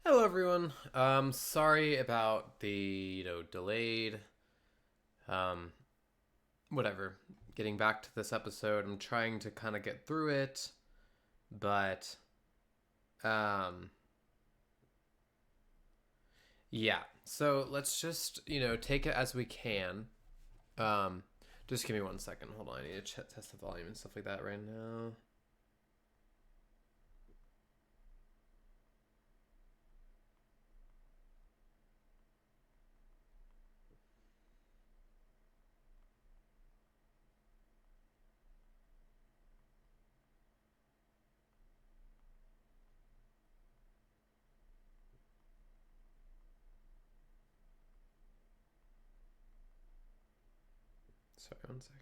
Hello everyone. Sorry about the, delayed um whatever. Getting back to this episode. I'm trying to kind of get through it, but um yeah. So, let's just, take it as we can. Um just give me 1 second. Hold on. I need to test the volume and stuff like that right now. Sorry, 1 second.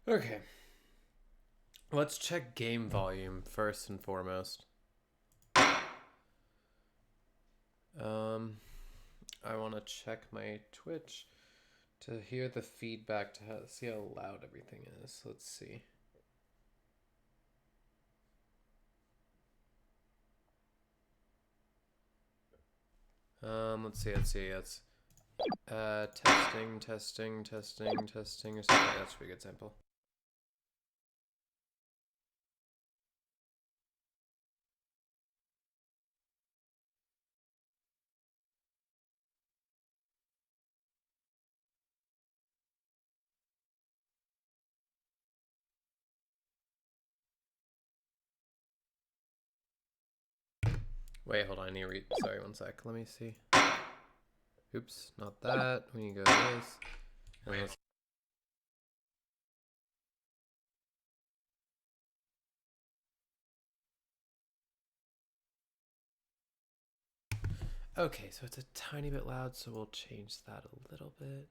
Okay. Let's check game volume first and foremost. Um I want to check my Twitch to hear the feedback to see how loud everything is. Let's see. Let's testing or something. That should be a good sample. Wait, hold on. I need to read. Sorry, 1 sec. Let me see. Oops, not that. We need to go to this. And let's... Okay, so it's a tiny bit loud, so we'll change that a little bit.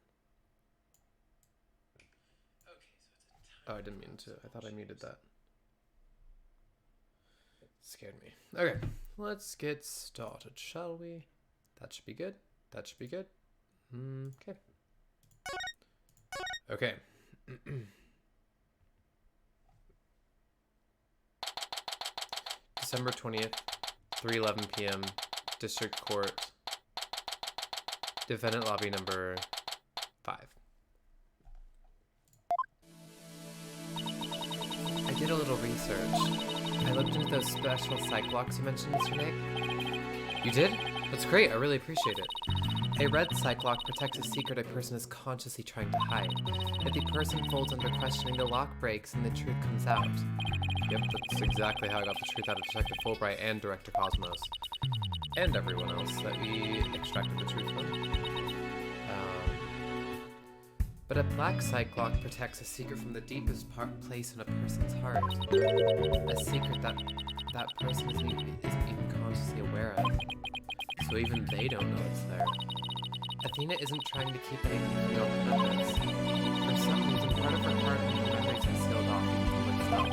Oh, I didn't mean to. I thought I muted that. It scared me. Okay, let's get started, shall we? That should be good. That should be good. Okay. Okay. December 20th, 3:11 p.m. District Court. Defendant lobby number 5. I did a little research. I looked into those special psych blocks you mentioned, Mr. Nick. You did? That's great. I really appreciate it. A red psych lock protects a secret a person is consciously trying to hide. If the person folds under questioning, the lock breaks and the truth comes out. Yep, that's exactly how I got the truth out of Detective Fulbright and Director Cosmos. And everyone else that we extracted the truth from. But a black psych lock protects a secret from the deepest place in a person's heart. A secret that person isn't even consciously aware of. So even they don't know it's there. Athena isn't trying to keep anything real on purpose. For some reason, part of her heart and memories are sealed off from itself.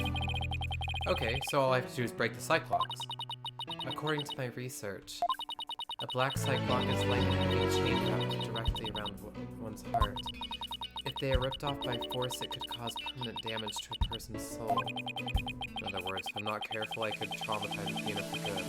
Okay, so all I have to do is break the psych locks. According to my research, a black psych lock is likely to be chained wrapped directly around one's heart. If they are ripped off by force, it could cause permanent damage to a person's soul. In other words, if I'm not careful, I could traumatize Athena for good.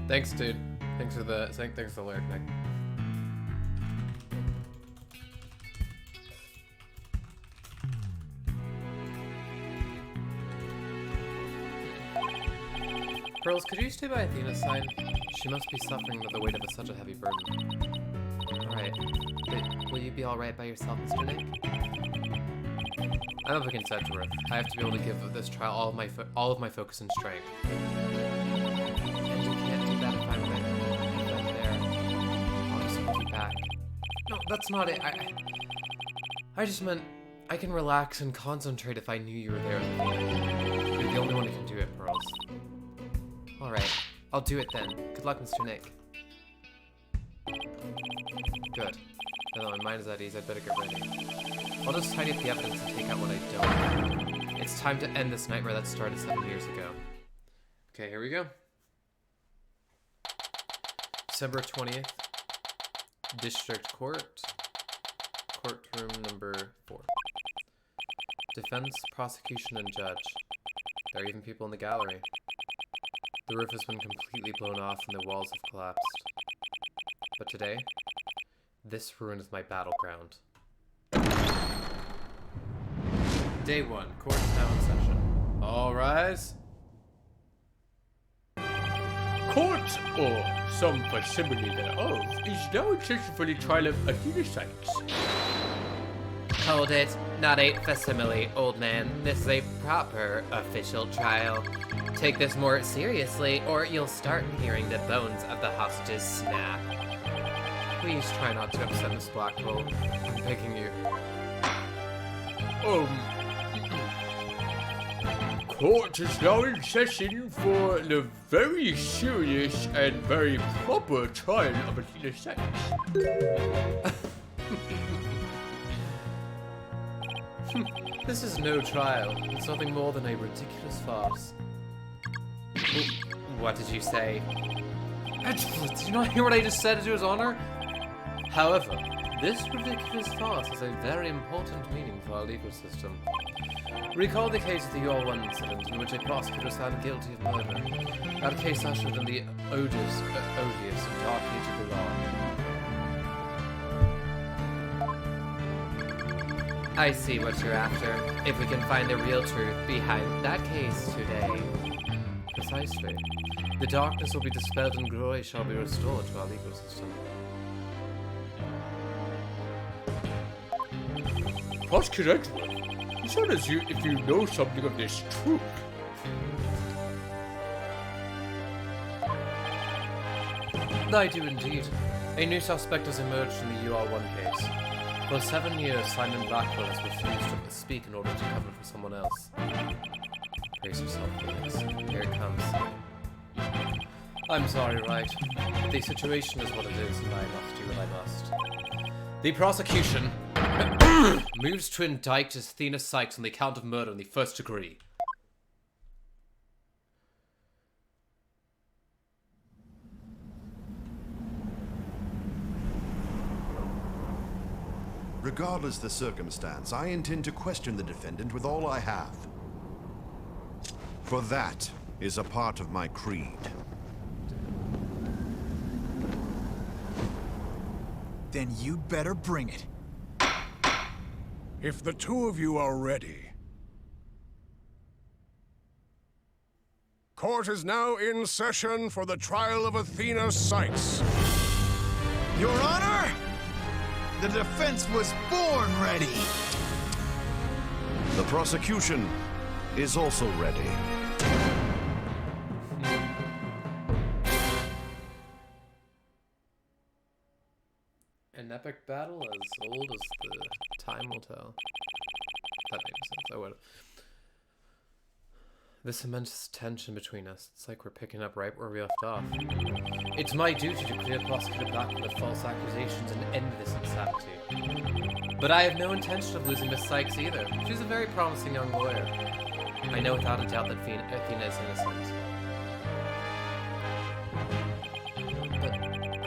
Thanks, dude. Thanks for the lyric, Nick. Pearls, could you stay by Athena's side? She must be suffering under the weight of such a heavy burden. Alright. But will you be alright by yourself, Mr. Nick? I'm up against Edgeworth. I have to be able to give this trial all of my focus and strength. And you can't do that if I'm there. I'll just hold you back. No, that's not it. I just meant I can relax and concentrate if I knew you were there. You're the only one who can do it, Pearls. Alright, I'll do it then. Good luck, Mr. Nick. Good. Now that my mind is at ease, I'd better get ready. I'll just tidy up the evidence and take out what I don't. It's time to end this nightmare that started 7 years ago. Okay, here we go. December 20th. District Court. Courtroom number 4. Defense, prosecution, and judge. There are even people in the gallery. The roof has been completely blown off and the walls have collapsed. But today, this ruin is my battleground. Day 1. Court is now in session. All rise. Court, or some facsimile thereof, is now in session for the trial of Athena Sykes. Hold it. Not a facsimile, old man. This is a proper official trial. Take this more seriously, or you'll start hearing the bones of the hostages snap. Please try not to upset Miss Blackwell. I'm begging you. Court is now in session for the very serious and very proper trial of Athena Sykes. This is no trial. It's nothing more than a ridiculous farce. What did you say? Did you not hear what I just said to his honor? However, this ridiculous farce has a very important meaning for our legal system. Recall the case of the UR1 incident in which a prosecutor was found guilty of murder. That case ushered in the odious and dark age of the law. I see what you're after. If we can find the real truth behind that case today. Precisely. The darkness will be dispelled and glory shall be restored to our legal system. Prosecutor Edgeworth, you sound as if you know something of this truth. I do indeed. A new suspect has emerged in the UR1 case. For 7 years, Simon Blackwell has refused to speak in order to cover for someone else. Brace yourself, Felix. Here it comes. I'm sorry, Wright, but the situation is what it is, and I must do what I must. The prosecution moves to indict Athena Sykes on the account of murder in the first degree. Regardless the circumstance, I intend to question the defendant with all I have. For that is a part of my creed. Then you better bring it. If the two of you are ready. Court is now in session for the trial of Athena Sykes. Your Honor, the defense was born ready. The prosecution is also ready. An epic battle as old as the time will tell. That makes sense. I would. This immense tension between us. It's like we're picking up right where we left off. It's my duty to clear Prosecutor Blackwell of false accusations and end this insanity. But I have no intention of losing Miss Sykes either. She's a very promising young lawyer. I know without a doubt that Athena is innocent. But I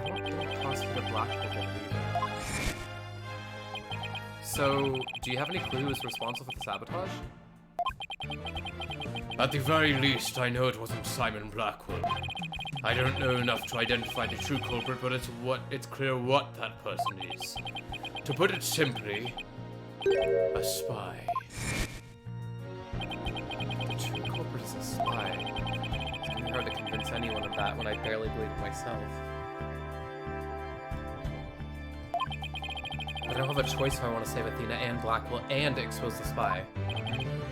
don't think Prosecutor Blackwell will believe it. So, do you have any clue who was responsible for the sabotage? At the very least, I know it wasn't Simon Blackwell. I don't know enough to identify the true culprit, but it's clear what that person is. To put it simply, a spy. The true culprit is a spy. It's gonna be hard to convince anyone of that when I barely believe it myself. I don't have a choice if I want to save Athena and Blackwell and expose the spy.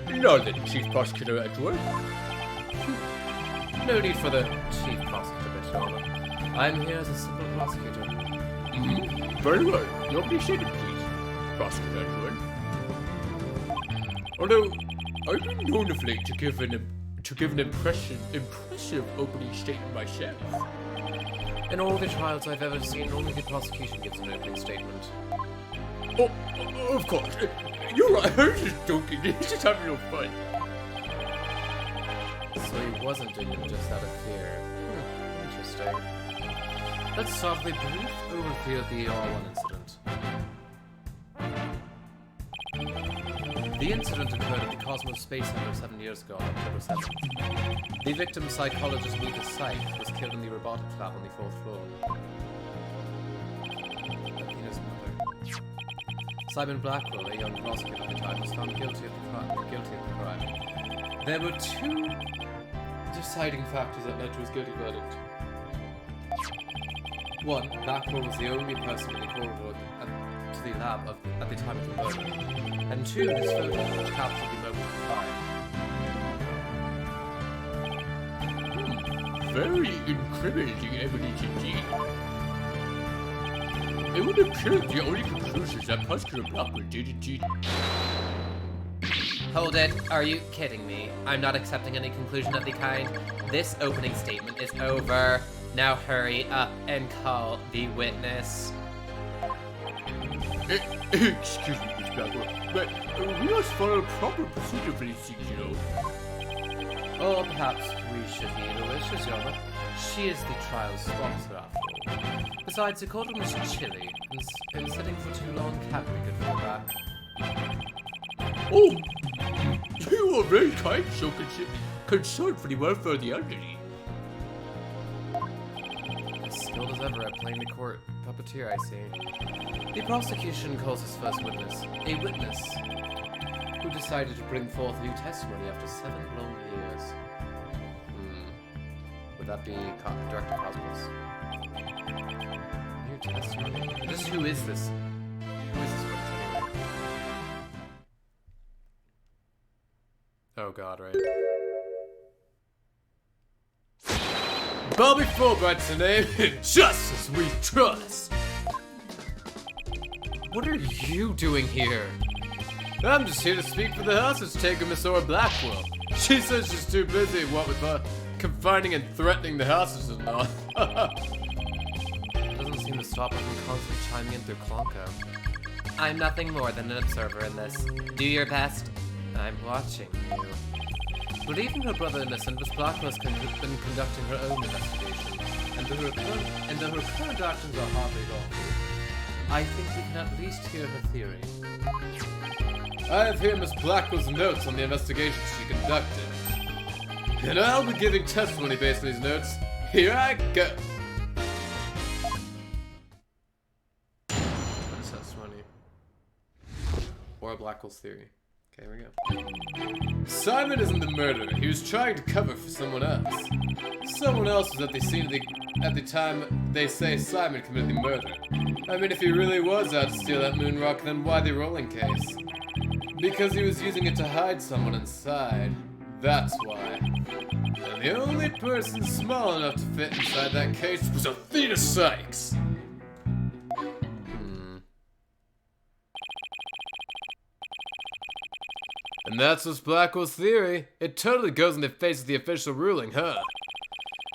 Now then, Chief Prosecutor Edgeworth. No need for the Chief Prosecutor, Mr. Honor. I'm here as a simple prosecutor. Very well. Nobody statement, please. Prosecutor Edward. Although, I've been known of late to give an impressive opening statement myself. In all the trials I've ever seen, only the prosecution gives an opening statement. Oh, of course. You're right. I'm just joking. He's just having no fun. So he wasn't doing it just out of fear. Interesting. Let's start with a brief overview of the R1 incident. The incident occurred at the Cosmos Space Center 7 years ago on October 7th. The victim, psychologist Rita Sykes, was killed in the robotics lab on the 4th floor. Athena's mother. Simon Blackwell, a young prosecutor at the time, was found guilty of the crime. There were two deciding factors that led to his guilty verdict. One, Blackwell was the only person in the corridor to the lab at the time of the murder. And two, his photo captured the moment of the crime. Very incriminating evidence indeed. It would appear the only conclusion is that Prosecutor Blackwell did indeed. Hold it. Are you kidding me? I'm not accepting any conclusion of the kind. This opening statement is over. Now hurry up and call the witness. Excuse me, Miss Blackwell, but we must follow proper procedure for these things, you know. Or perhaps we should heed her wishes, Your Honor. She is the trial's sponsor, after all. Besides, the courtroom is chilly, and sitting for too long can't be good for the back. Oh, you are very kind, so concerned for the welfare of the elderly. As skilled as ever at playing the court puppeteer, I see. The prosecution calls his first witness, a witness who decided to bring forth new testimony after 7 long years. Would that be Director Cosmos? New testimony? Just who is this? Who is this witness anyway? Oh god, right. Bobby Fulbright's the name, and justice we trust. What are you doing here? I'm just here to speak for the hostage taker, Miss Ora Blackwell. She says she's too busy, what with confining and threatening the hostages and all. Doesn't seem to stop her from constantly chiming in through Klonko. I'm nothing more than an observer in this. Do your best. I'm watching you. Believing her brother innocent, Miss Blackwell's been conducting her own investigation, and though her current actions are hardly lawful, I think we can at least hear her theory. I have here Miss Blackwell's notes on the investigation she conducted, and I'll be giving testimony based on these notes. Here I go. Testimony. Or Blackwell's theory. Okay, here we go. Simon isn't the murderer. He was trying to cover for someone else. Someone else was at the scene at the time they say Simon committed the murder. I mean, if he really was out to steal that moon rock, then why the rolling case? Because he was using it to hide someone inside. That's why. And the only person small enough to fit inside that case was Athena Sykes. And that's Miss Blackwell's theory. It totally goes in the face of the official ruling, huh?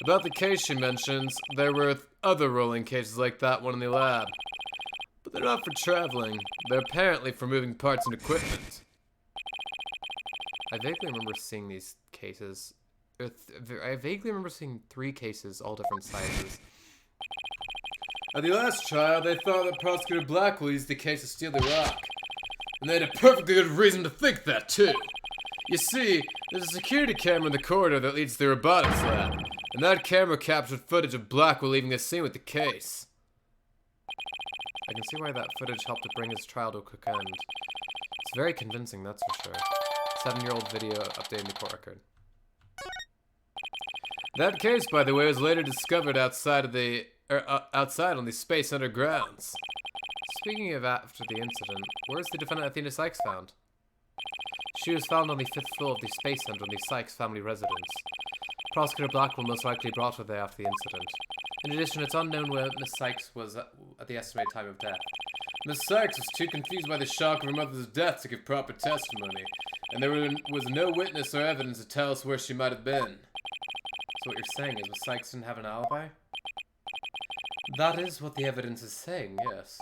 About the case she mentions, there were other rolling cases like that one in the lab. But they're not for traveling. They're apparently for moving parts and equipment. I vaguely remember seeing these cases. I vaguely remember seeing 3 cases, all different sizes. At the last trial, they thought that Prosecutor Blackwell used the case to steal the rock. And they had a perfectly good reason to think that, too. You see, there's a security camera in the corridor that leads to the robotics lab, and that camera captured footage of Blackwell leaving the scene with the case. I can see why that footage helped to bring his trial to a quick end. It's very convincing, that's for sure. 7-year-old video updating the court record. That case, by the way, was later discovered outside on the Space Center grounds. Speaking of after the incident, where's the defendant Athena Sykes found? She was found on the 5th floor of the Space Center in the Sykes family residence. Prosecutor Blackwell most likely brought her there after the incident. In addition, it's unknown where Miss Sykes was at the estimated time of death. Miss Sykes was too confused by the shock of her mother's death to give proper testimony, and there was no witness or evidence to tell us where she might have been. So what you're saying is Miss Sykes didn't have an alibi? That is what the evidence is saying, yes.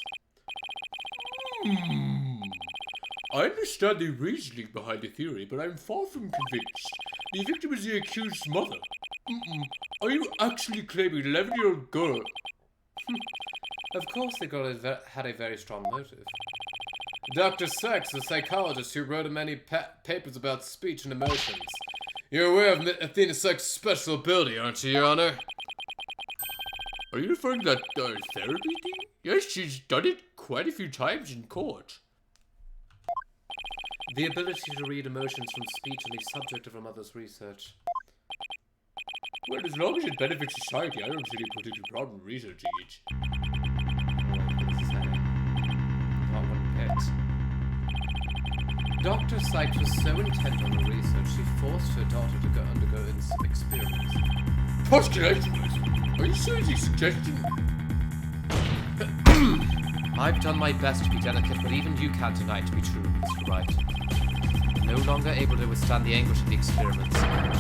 I understand the reasoning behind the theory, but I'm far from convinced. The victim is the accused's mother. Are you actually claiming an 11-year-old girl? Of course the girl had a very strong motive. Dr. Sykes, the psychologist who wrote many papers about speech and emotions. You're aware of Athena Sykes' special ability, aren't you, Your Honor? Are you referring to that therapy thing? Yes, she's done it quite a few times in court. The ability to read emotions from speech and the subject of her mother's research. Well, as long as it benefits society, I don't see any particular problem researching it. Not one bit. Dr. Sykes was so intent on the research, she forced her daughter to undergo experiments. Postulations? Are you seriously suggesting? I've done my best to be delicate, but even you can't deny it to be true, Mr. Wright. No longer able to withstand the anguish of the experiments,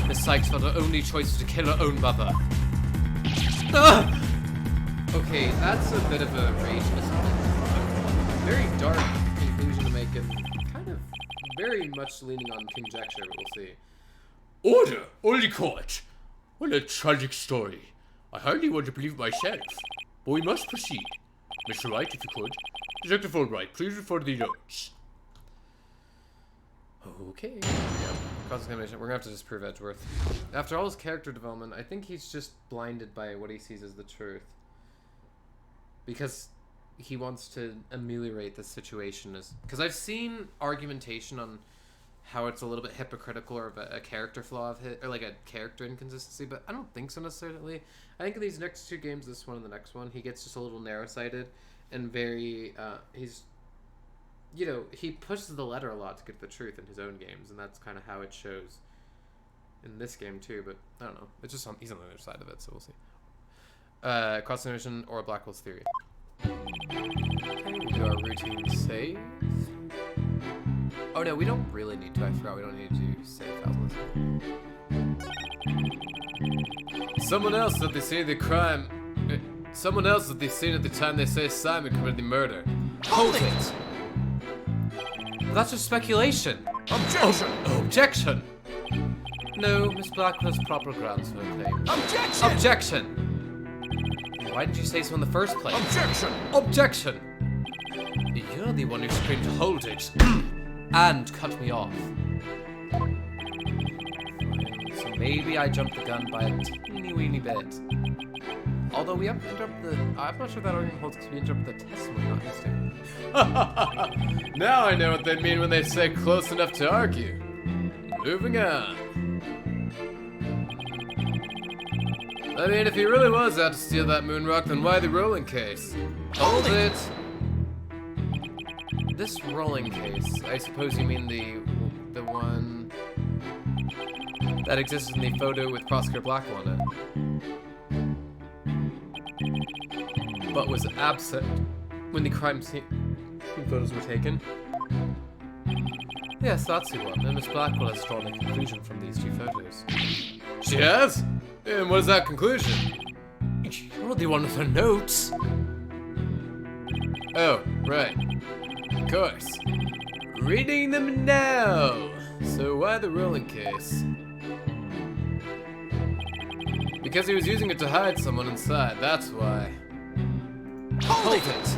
Miss Sykes felt her only choice was to kill her own mother. Ah! Okay, that's a bit of a rage. Very dark conclusion to make, and kind of very much leaning on conjecture, but we'll see. Order! Only court! What a tragic story. I hardly want to believe it myself, but we must proceed. Mr. Wright, if you could. Detective Wright, please refer to the notes. Okay. Yeah. Cross-examination. We're gonna have to disprove Edgeworth. After all his character development, I think he's just blinded by what he sees as the truth. Because he wants to ameliorate the situation. Because I've seen argumentation on how it's a little bit hypocritical or a character flaw of his, or like a character inconsistency, but I don't think so necessarily. I think in these next two games, this one and the next one, he gets just a little narrow-sighted and very, he's, you know, he pushes the letter a lot to get the truth in his own games, and that's kind of how it shows in this game too, but I don't know. It's just he's on the other side of it, so we'll see. Cross-examination or Blackwell's theory. Okay, we'll do our routine save. Oh no, we don't really need to. I forgot we don't need to save thousands. Someone else that they say the crime. Someone else that they've seen at the time they say Simon committed the murder. Hold it! That's just speculation. Objection! Objection! No, Miss Blackwell has proper grounds for her claim. Objection! Objection! Why didn't you say so in the first place? Objection! Objection! You're the one who screamed, hold it! And cut me off. So maybe I jumped the gun by a teeny weeny bit. Although we haven't interrupted the... I'm not sure that argument holds because we interrupted the testimony, not history. Now I know what they mean when they say close enough to argue. Moving on. I mean, if he really was out to steal that moon rock, then why the rolling case? Hold it! This rolling case, I suppose you mean the one that exists in the photo with Prosecutor Blackwell on it, but was absent when the crime scene photos were taken. Yes, that's the one, and Miss Blackwell has drawn a conclusion from these two photos. She has? And what is that conclusion? You're the one with her notes. Oh, right. Of course. Reading them now. So why the rolling case? Because he was using it to hide someone inside, that's why. Hold it!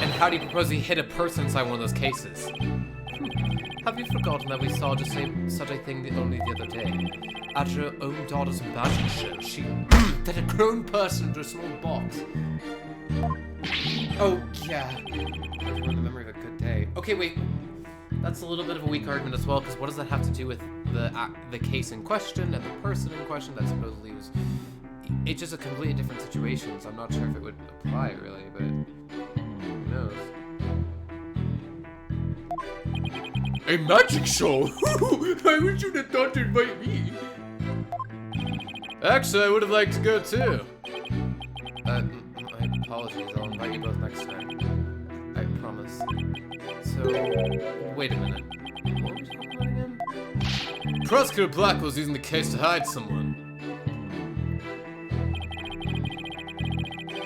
And how do you propose he hid a person inside one of those cases? Have you forgotten that we saw just such a thing only the other day? At her own daughter's magic show, she did a grown person into a small box. Oh, yeah. I remember the memory of a good day. Okay, wait. That's a little bit of a weak argument as well, because what does that have to do with the case in question and the person in question that supposedly was... It's just a completely different situation, so I'm not sure if it would apply, really, but... Who knows? A magic show? I wish you'd have thought to invite me. Actually, I would have liked to go too. My apologies. I'll invite you both next time. I promise. So, wait a minute. What was you doing again? Prosecutor Blackwell's using the case to hide someone.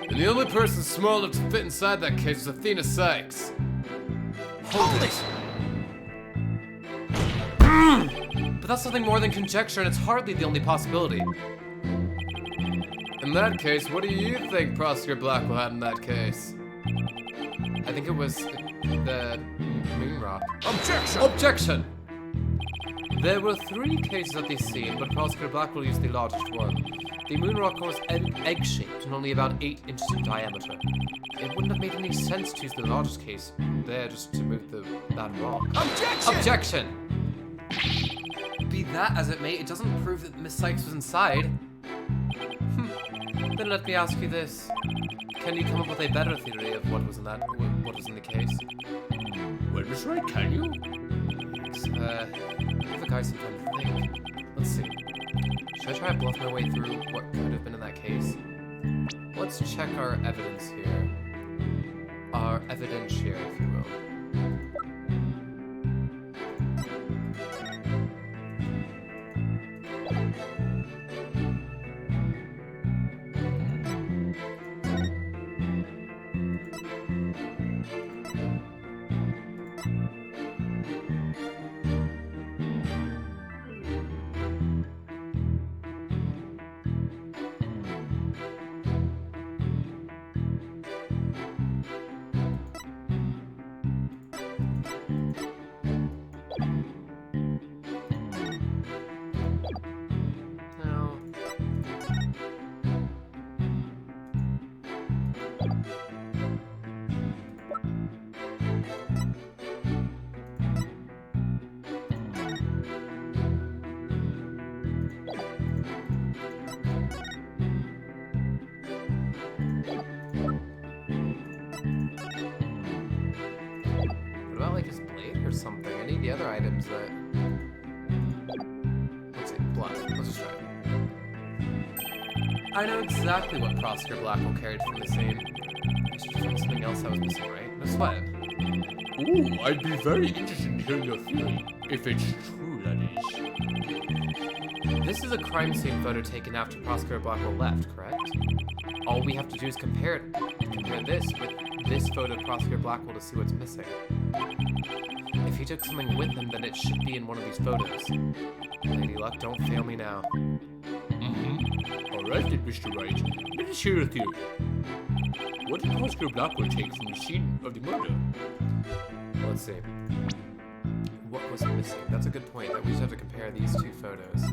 And the only person small enough to fit inside that case was Athena Sykes. Hold it! But that's nothing more than conjecture, and it's hardly the only possibility. In that case, what do you think Prosecutor Blackwell had in that case? I think it was the moon rock. Objection! Objection! There were 3 cases at the scene, but Prosecutor Blackwell used the largest one. The moon rock was egg-shaped and only about 8 inches in diameter. It wouldn't have made any sense to use the largest case there just to move that rock. Objection! Objection! Be that as it may, it doesn't prove that Miss Sykes was inside. Then let me ask you this. Can you come up with a better theory of what was in the case? Well, Miss Wright, can you? Give the guy some time to think. Let's see. Should I try to bluff my way through what could have been in that case? Let's check our evidence here. Our evidence here, if you will. Like his blade or something. I need the other items that... Let's see, bluff. Let's just try it. I know exactly what Prosecutor Blackwell carried from the scene. I should find something else I was missing, right? No sweat. Ooh, I'd be very interested in hearing your theory. If it's true, that is. This is a crime scene photo taken after Prosecutor Blackwell left, correct? All we have to do is compare this with this photo of Prosecutor Blackwell to see what's missing. If he took something with him, then it should be in one of these photos. Lady Luck, don't fail me now. Alright then, Mr. Wright. Let us hear your theory. What did Prosecutor Blackwell take from the scene of the murder? Let's see. What was missing? That's a good point. That we just have to compare these 2 photos.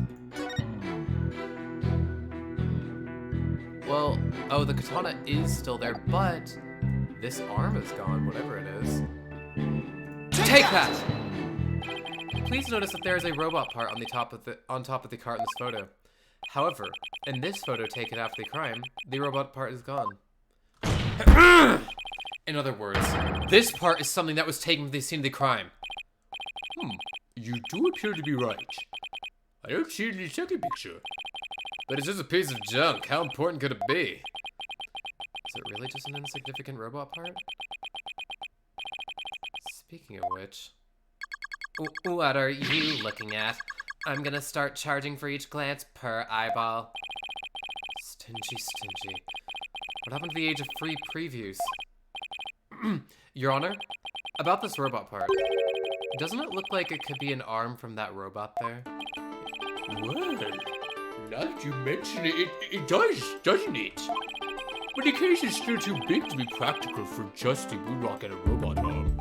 Well, oh, the katana is still there, but this arm is gone, whatever it is. Take that! Please notice that there is a robot part on top of the cart in this photo. However, in this photo taken after the crime, the robot part is gone. In other words, this part is something that was taken from the scene of the crime. You do appear to be right. I don't see the second picture. But it's just a piece of junk. How important could it be? Is it really just an insignificant robot part? Speaking of which... What are you looking at? I'm gonna start charging for each glance per eyeball. Stingy, stingy. What happened to the age of free previews? Your Honor, about this robot part. Doesn't it look like it could be an arm from that robot there? Well, now that you mention it, it does, doesn't it? But the case is still too big to be practical for just a moonrock and a robot arm.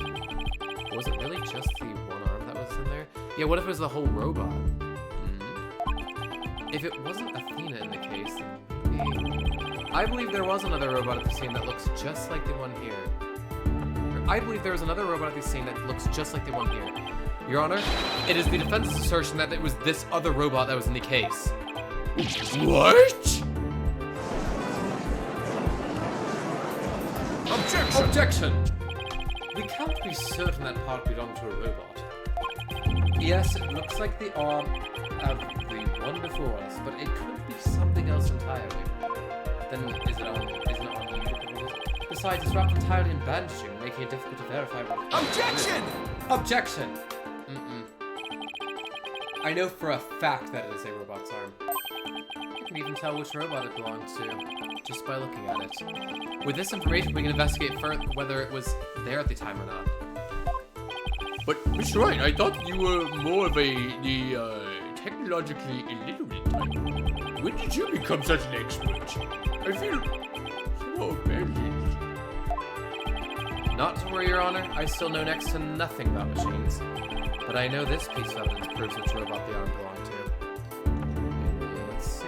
Was it really just the one arm that was in there? Yeah, what if it was the whole robot? If it wasn't Athena in the case, then I believe there was another robot at the scene that looks just like the one here. I believe there was another robot at the scene that looks just like the one here. Your Honor, it is the defense's assertion that it was this other robot that was in the case. What? Objection! Objection! We can't be certain that part belonged to a robot. Yes, it looks like the arm of the one before us, but it could be something else entirely. Then isn't it on you? Besides, it's wrapped entirely in bandaging, making it difficult to verify what... Objection! Objection! I know for a fact that it is a robot's arm. You can even tell which robot it belongs to, just by looking at it. With this information, we can investigate further whether it was there at the time or not. But, Mr. Wright, I thought you were more of the technologically illiterate type. When did you become such an expert? I feel so abandoned. Not to worry, Your Honor. I still know next to nothing about machines. But I know this piece of evidence proves which robot the arm belonged to. Let's see.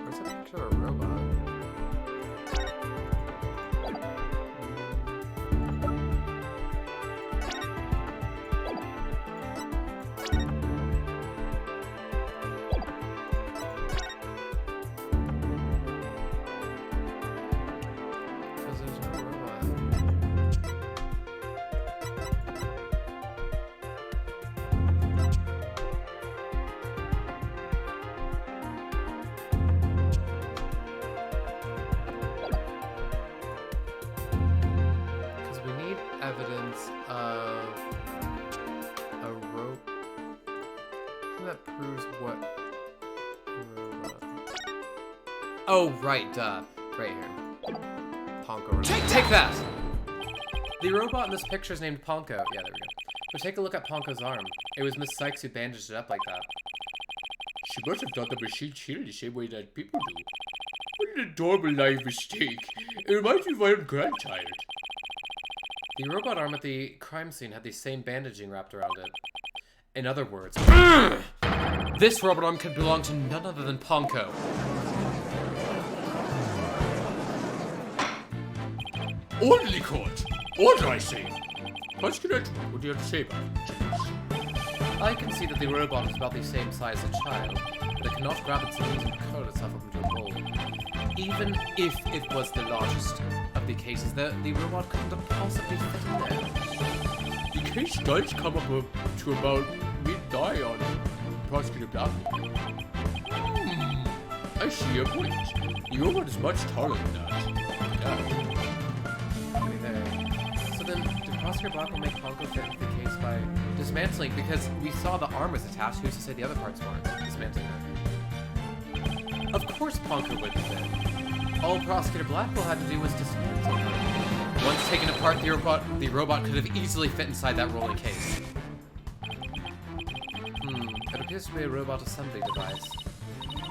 Where's a picture of a robot? Because there's no robot. Because we need evidence of a rope that proves what robot. Oh, right, duh. Right here. Ponko. Take that! The robot in this picture is named Ponko. Yeah, there we go. But take a look at Ponko's arm. It was Miss Sykes who bandaged it up like that. She must have thought the machine healed the same way that people do. What an adorable live mistake. It reminds me of my own grandchild. The robot arm at the crime scene had the same bandaging wrapped around it. In other words, this robot arm could belong to none other than Ponko. Orderly court! Order, I say! Prosecutor, what do you have to say about it? I can see that the robot is about the same size as a child, but it cannot grab its knees and curl itself up into a ball. Even if it was the largest of the cases, the robot couldn't have possibly fit in there. The case does come up to about mid-thigh on Prosecutor Blackwood. I see your point. The robot is much taller than that. Yeah. Maybe there. So then, did Prosecutor Blackwood make Ponko fit into the case by dismantling? Because we saw the arm was attached. Who's to say the other parts weren't? Dismantling it. Of course Ponko would fit. All Prosecutor Blackwell had to do was dismantle it. Once taken apart, the robot could have easily fit inside that rolling case. It appears to be a robot assembly device.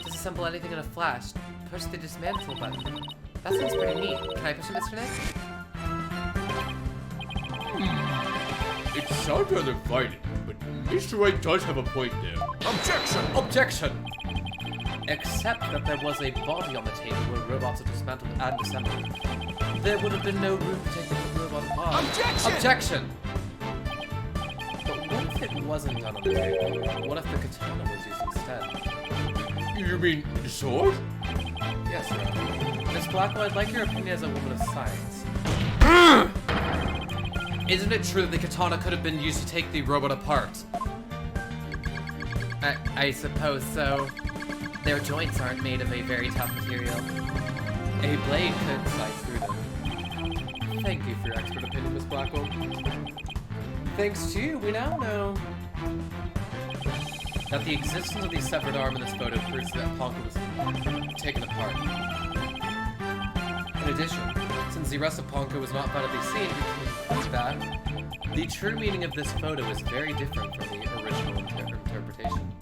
Disassemble anything in a flash. Push the dismantle button. That sounds pretty neat. Can I push it, Mr. Nick? It sounds rather violent, but Mr. Wright does have a point there. Objection! Objection! Except that there was a body on the table where robots are dismantled and assembled. There would have been no room to take the robot apart. Objection! Objection! But what if it wasn't done on the table? What if the katana was used instead? You mean the sword? Yes, sir. Miss Blackwell, I'd like your opinion as a woman of science. Isn't it true that the katana could have been used to take the robot apart? I suppose so. Their joints aren't made of a very tough material. A blade could slice through them. Thank you for your expert opinion, Miss Blackwell. Thanks to you, we now know that the existence of the severed arm in this photo proves that Ponko was taken apart. In addition, since the rest of Ponko was not found at the scene, we can conclude that the true meaning of this photo is very different from the original interpretation.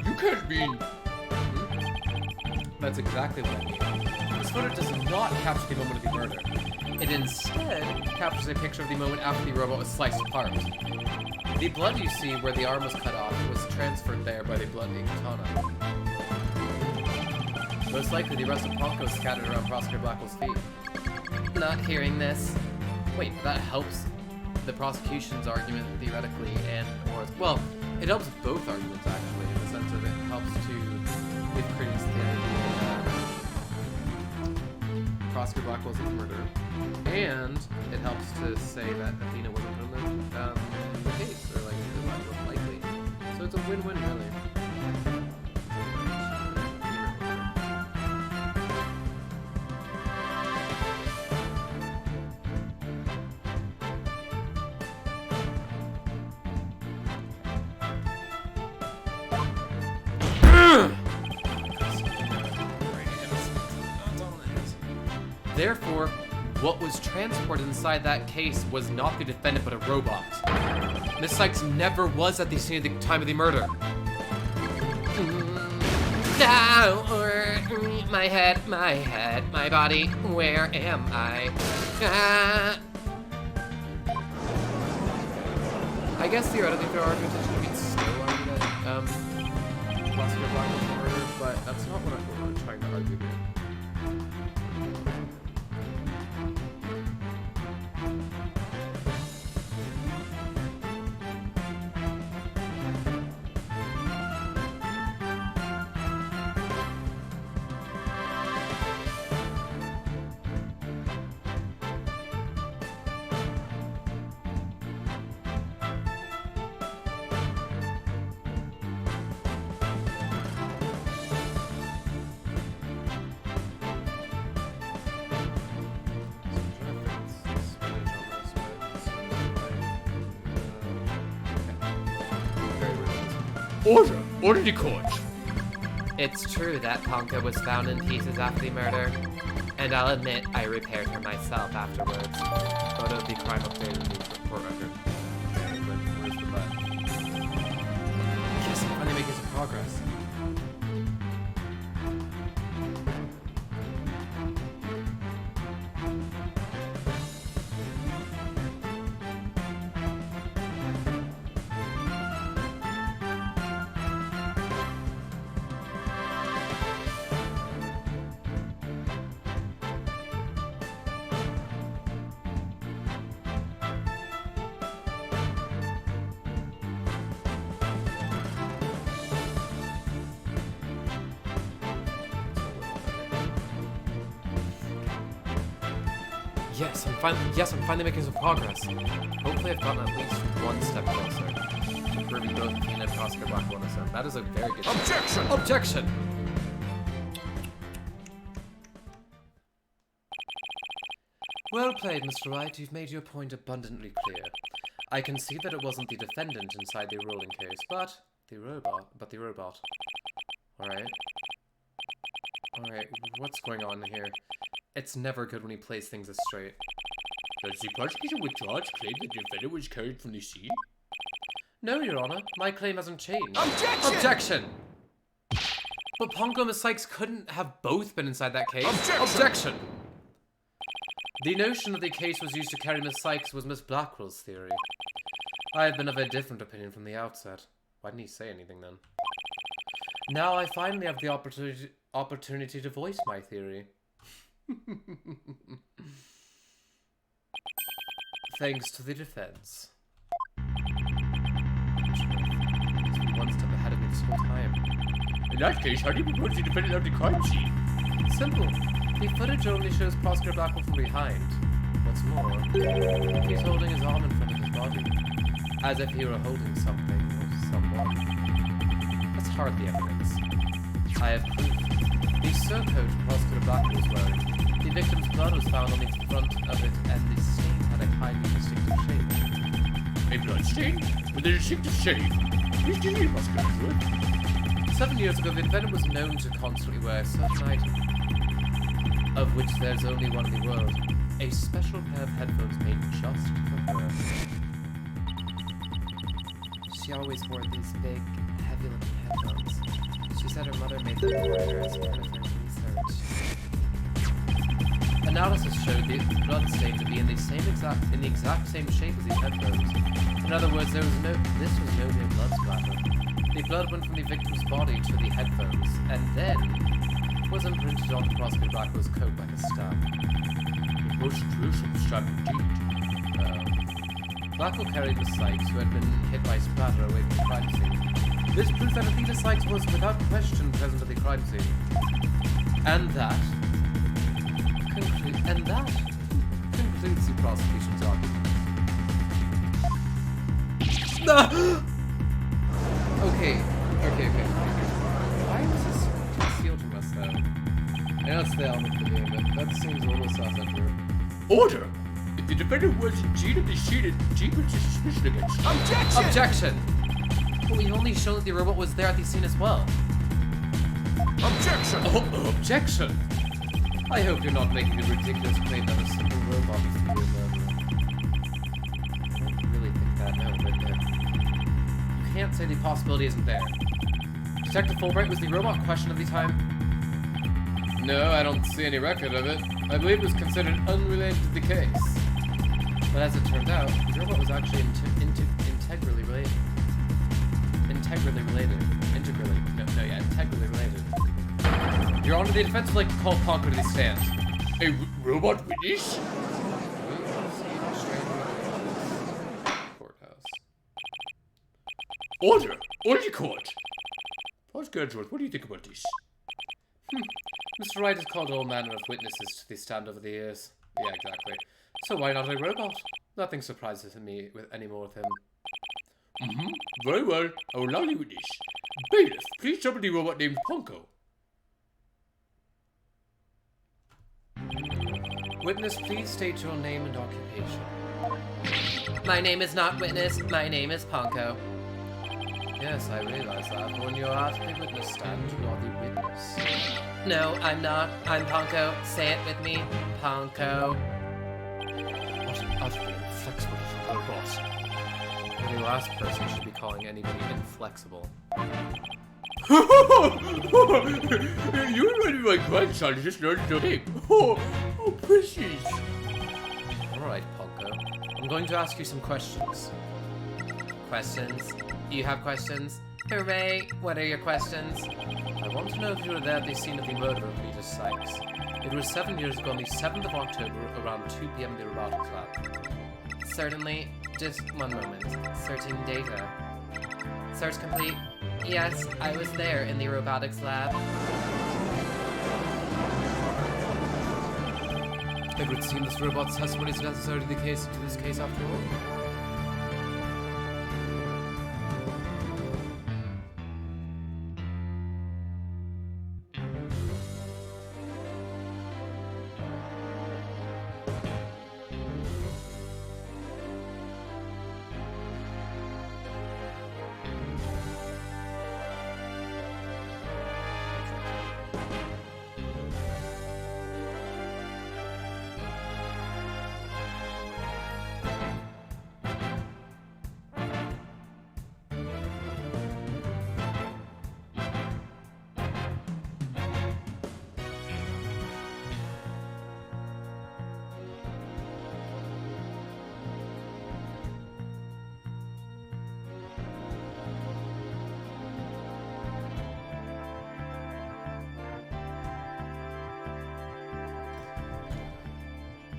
You can't mean... That's exactly what I mean. This photo does not capture the moment of the murder. It instead captures a picture of the moment after the robot was sliced apart. The blood you see where the arm was cut off was transferred there by the bloody katana. Most likely, the rest of Ponko scattered around Prosecutor Blackwell's feet. Not hearing this. Wait, that helps the prosecution's argument theoretically, or well, it helps both arguments actually, in the sense of it helps to give credence to the idea that Prosecutor Blackwell's a murderer, and it helps to say that Athena wasn't put in the case, or like it wasn't likely. So it's a win-win, really. Therefore, what was transported inside that case was not the defendant, but a robot. Miss Sykes never was at the scene at the time of the murder. My head, my body, where am I? I guess theoretically there are arguments you can still argue that Prosecutor Black was murdered, but that's not what I'm trying to argue here. Order the court. It's true that Ponko was found in pieces after the murder, and I'll admit I repaired her myself afterwards. Photo of the crime updated in the report record. Where's the butt? Yes, I'm finally making some progress. Yes, I'm finally making some progress. Hopefully I've gotten at least one step closer to proving both Athena and Prosecutor Blackwell innocent. That is a very good Objection! Objection! Well played, Mr. Wright. You've made your point abundantly clear. I can see that it wasn't the defendant inside the ruling case, but the robot. Alright, what's going on here? It's never good when he plays things as straight. Does the prosecution with charge claim that the defendant was carried from the scene? No, Your Honor. My claim hasn't changed. Objection! Objection! But Ponko and Miss Sykes couldn't have both been inside that case. Objection! The notion that the case was used to carry Miss Sykes was Miss Blackwell's theory. I have been of a different opinion from the outset. Why didn't he say anything then? Now I finally have the opportunity to voice my theory. Thanks to the defense. He's been one step ahead of me this whole time. In that case, how do you propose the defendant of the crime scene? Simple. The footage only shows Prosecutor Blackwell from behind. What's more, he's holding his arm in front of his body, as if he were holding something or someone. That's hardly evidence. I have proof. The surcoat Prosecutor Blackwell was wearing. The victim's blood was found on the front of it, and the stain had a highly distinctive shape. A blood stain? With a distinctive shape? Please do you must go through it. 7 years ago, the defendant was known to constantly wear a certain item, of which there's only one in the world. A special pair of headphones made just for her. She always wore these big, heavy-looking headphones. She said her mother made them for her as a benefit to Analysis showed the blood stain to be in the exact same shape as these headphones. In other words, this was no mere blood splatter. The blood went from the victim's body to the headphones, and then was imprinted onto Prosecutor Blackwell's coat like a stamp. Most gruesome stamp indeed. Blackwell carried Miss Sykes, who had been hit by splatter, away from the crime scene. This proves that Athena Sykes was, without question, present at the crime scene. And that concludes the prosecution's argument. Okay. Why was this concealed from us, though? I know it's the element of the game, but that seems a little self-centered. Order! If the defendant was indeed of the seated, deep into suspicion against him. Objection! But we've only shown that the robot was there at the scene as well. Objection! Objection! I hope you're not making the ridiculous claim that a simple robot is the real murderer. I don't really think that, no, but you can't say the possibility isn't there. Detective Fulbright, was the robot questioned at the time? No, I don't see any record of it. I believe it was considered unrelated to the case. But as it turned out, the robot was actually integrally related. Integrally related. Your Honor, the defense would like to call Ponko to the stand. A robot witness? Courthouse. Order! Order court! Prosecutor, what do you think about this? Mr. Wright has called all manner of witnesses to the stand over the years. Yeah, exactly. So why not a robot? Nothing surprises me with any more of him. Very well. I will allow you witness. Bailiff, please summon the robot named Ponko. Witness, please state your name and occupation. My name is not Witness. My name is Ponko. Yes, I realize that. But when you're at the witness stand, you are the witness. No, I'm not. I'm Ponko. Say it with me. Ponko. What an utterly inflexible little robot. The last person should be calling anybody inflexible. You remind me of my grandson just learned your name. Oh, precious. Alright, Ponko. I'm going to ask you some questions. Questions? You have questions? Hooray! What are your questions? I want to know if you were there at the scene of the murder of Rita Sykes. It was 7 years ago on the 7th of October, around 2 p.m. in the robotics lab. Certainly. Just one moment. Searching data. Search complete. Yes, I was there in the robotics lab. It would seem this robot's testimony is necessary to this case after all.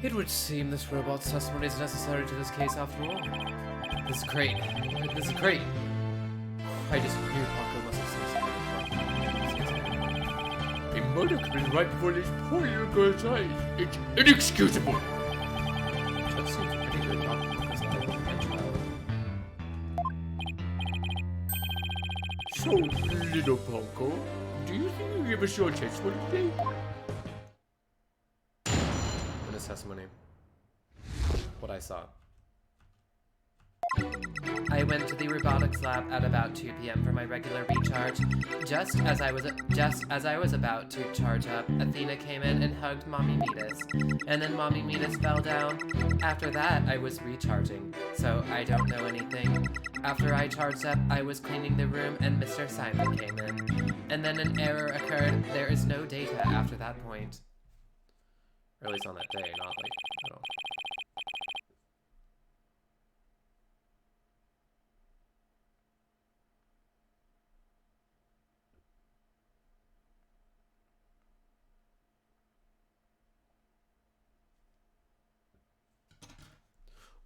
It would seem this robot's testimony is necessary to this case after all. This is great. This is great. I just knew Ponko must have said something. A murder committed right before this poor little girl's eyes. It's inexcusable. That seems pretty good, not because I don't think So, little Ponko, do you think you give us your testimony today? in his testimony. What I saw. I went to the robotics lab at about 2 p.m. for my regular recharge. Just as I was about to charge up, Athena came in and hugged Mommy Metis. And then Mommy Metis fell down. After that, I was recharging, so I don't know anything. After I charged up, I was cleaning the room and Mr. Simon came in. And then an error occurred. There is no data after that point. Or at least on that day, not like, no.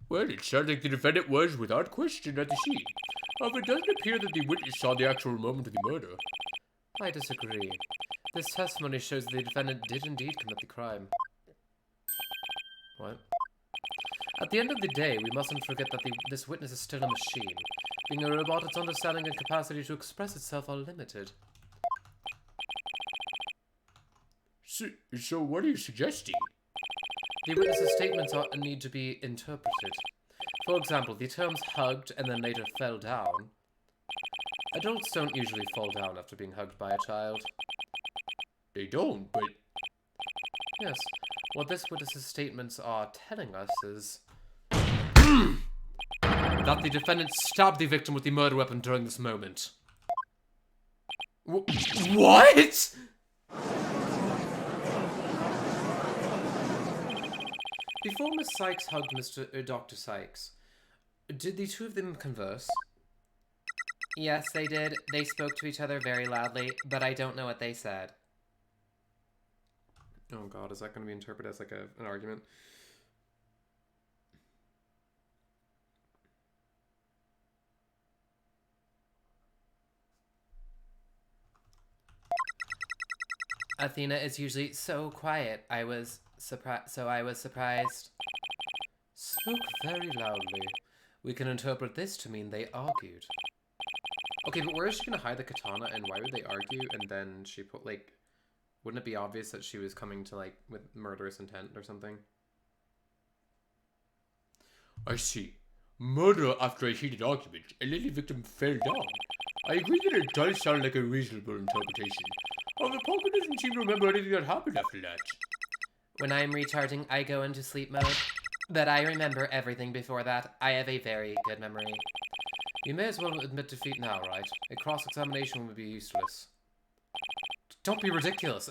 Well, it sounds like the defendant was, without question, at the scene. However, it doesn't appear that the witness saw the actual moment of the murder. I disagree. This testimony shows the defendant did indeed commit the crime. What? At the end of the day, we mustn't forget that this witness is still a machine. Being a robot, its understanding and capacity to express itself are limited. So what are you suggesting? The witness's statements need to be interpreted. For example, the terms hugged and then later fell down. Adults don't usually fall down after being hugged by a child. They don't, but... Yes. What this witness's statements are telling us is... that the defendant stabbed the victim with the murder weapon during this moment. What?! Before Miss Sykes hugged Dr. Sykes, did the two of them converse? Yes, they did. They spoke to each other very loudly, but I don't know what they said. Oh god, is that going to be interpreted as like an argument? Athena is usually so quiet. I was surprised. Spoke very loudly. We can interpret this to mean they argued. Okay, but where is she gonna hide the katana and why would they argue and then she put like... Wouldn't it be obvious that she was coming to like with murderous intent or something? I see. Murder after a heated argument, and then the victim fell down. I agree that it does sound like a reasonable interpretation. However, Parker doesn't seem to remember anything that happened after that. When I'm recharging, I go into sleep mode. But I remember everything before that. I have a very good memory. You may as well admit defeat now, right? A cross-examination would be useless. Don't be ridiculous.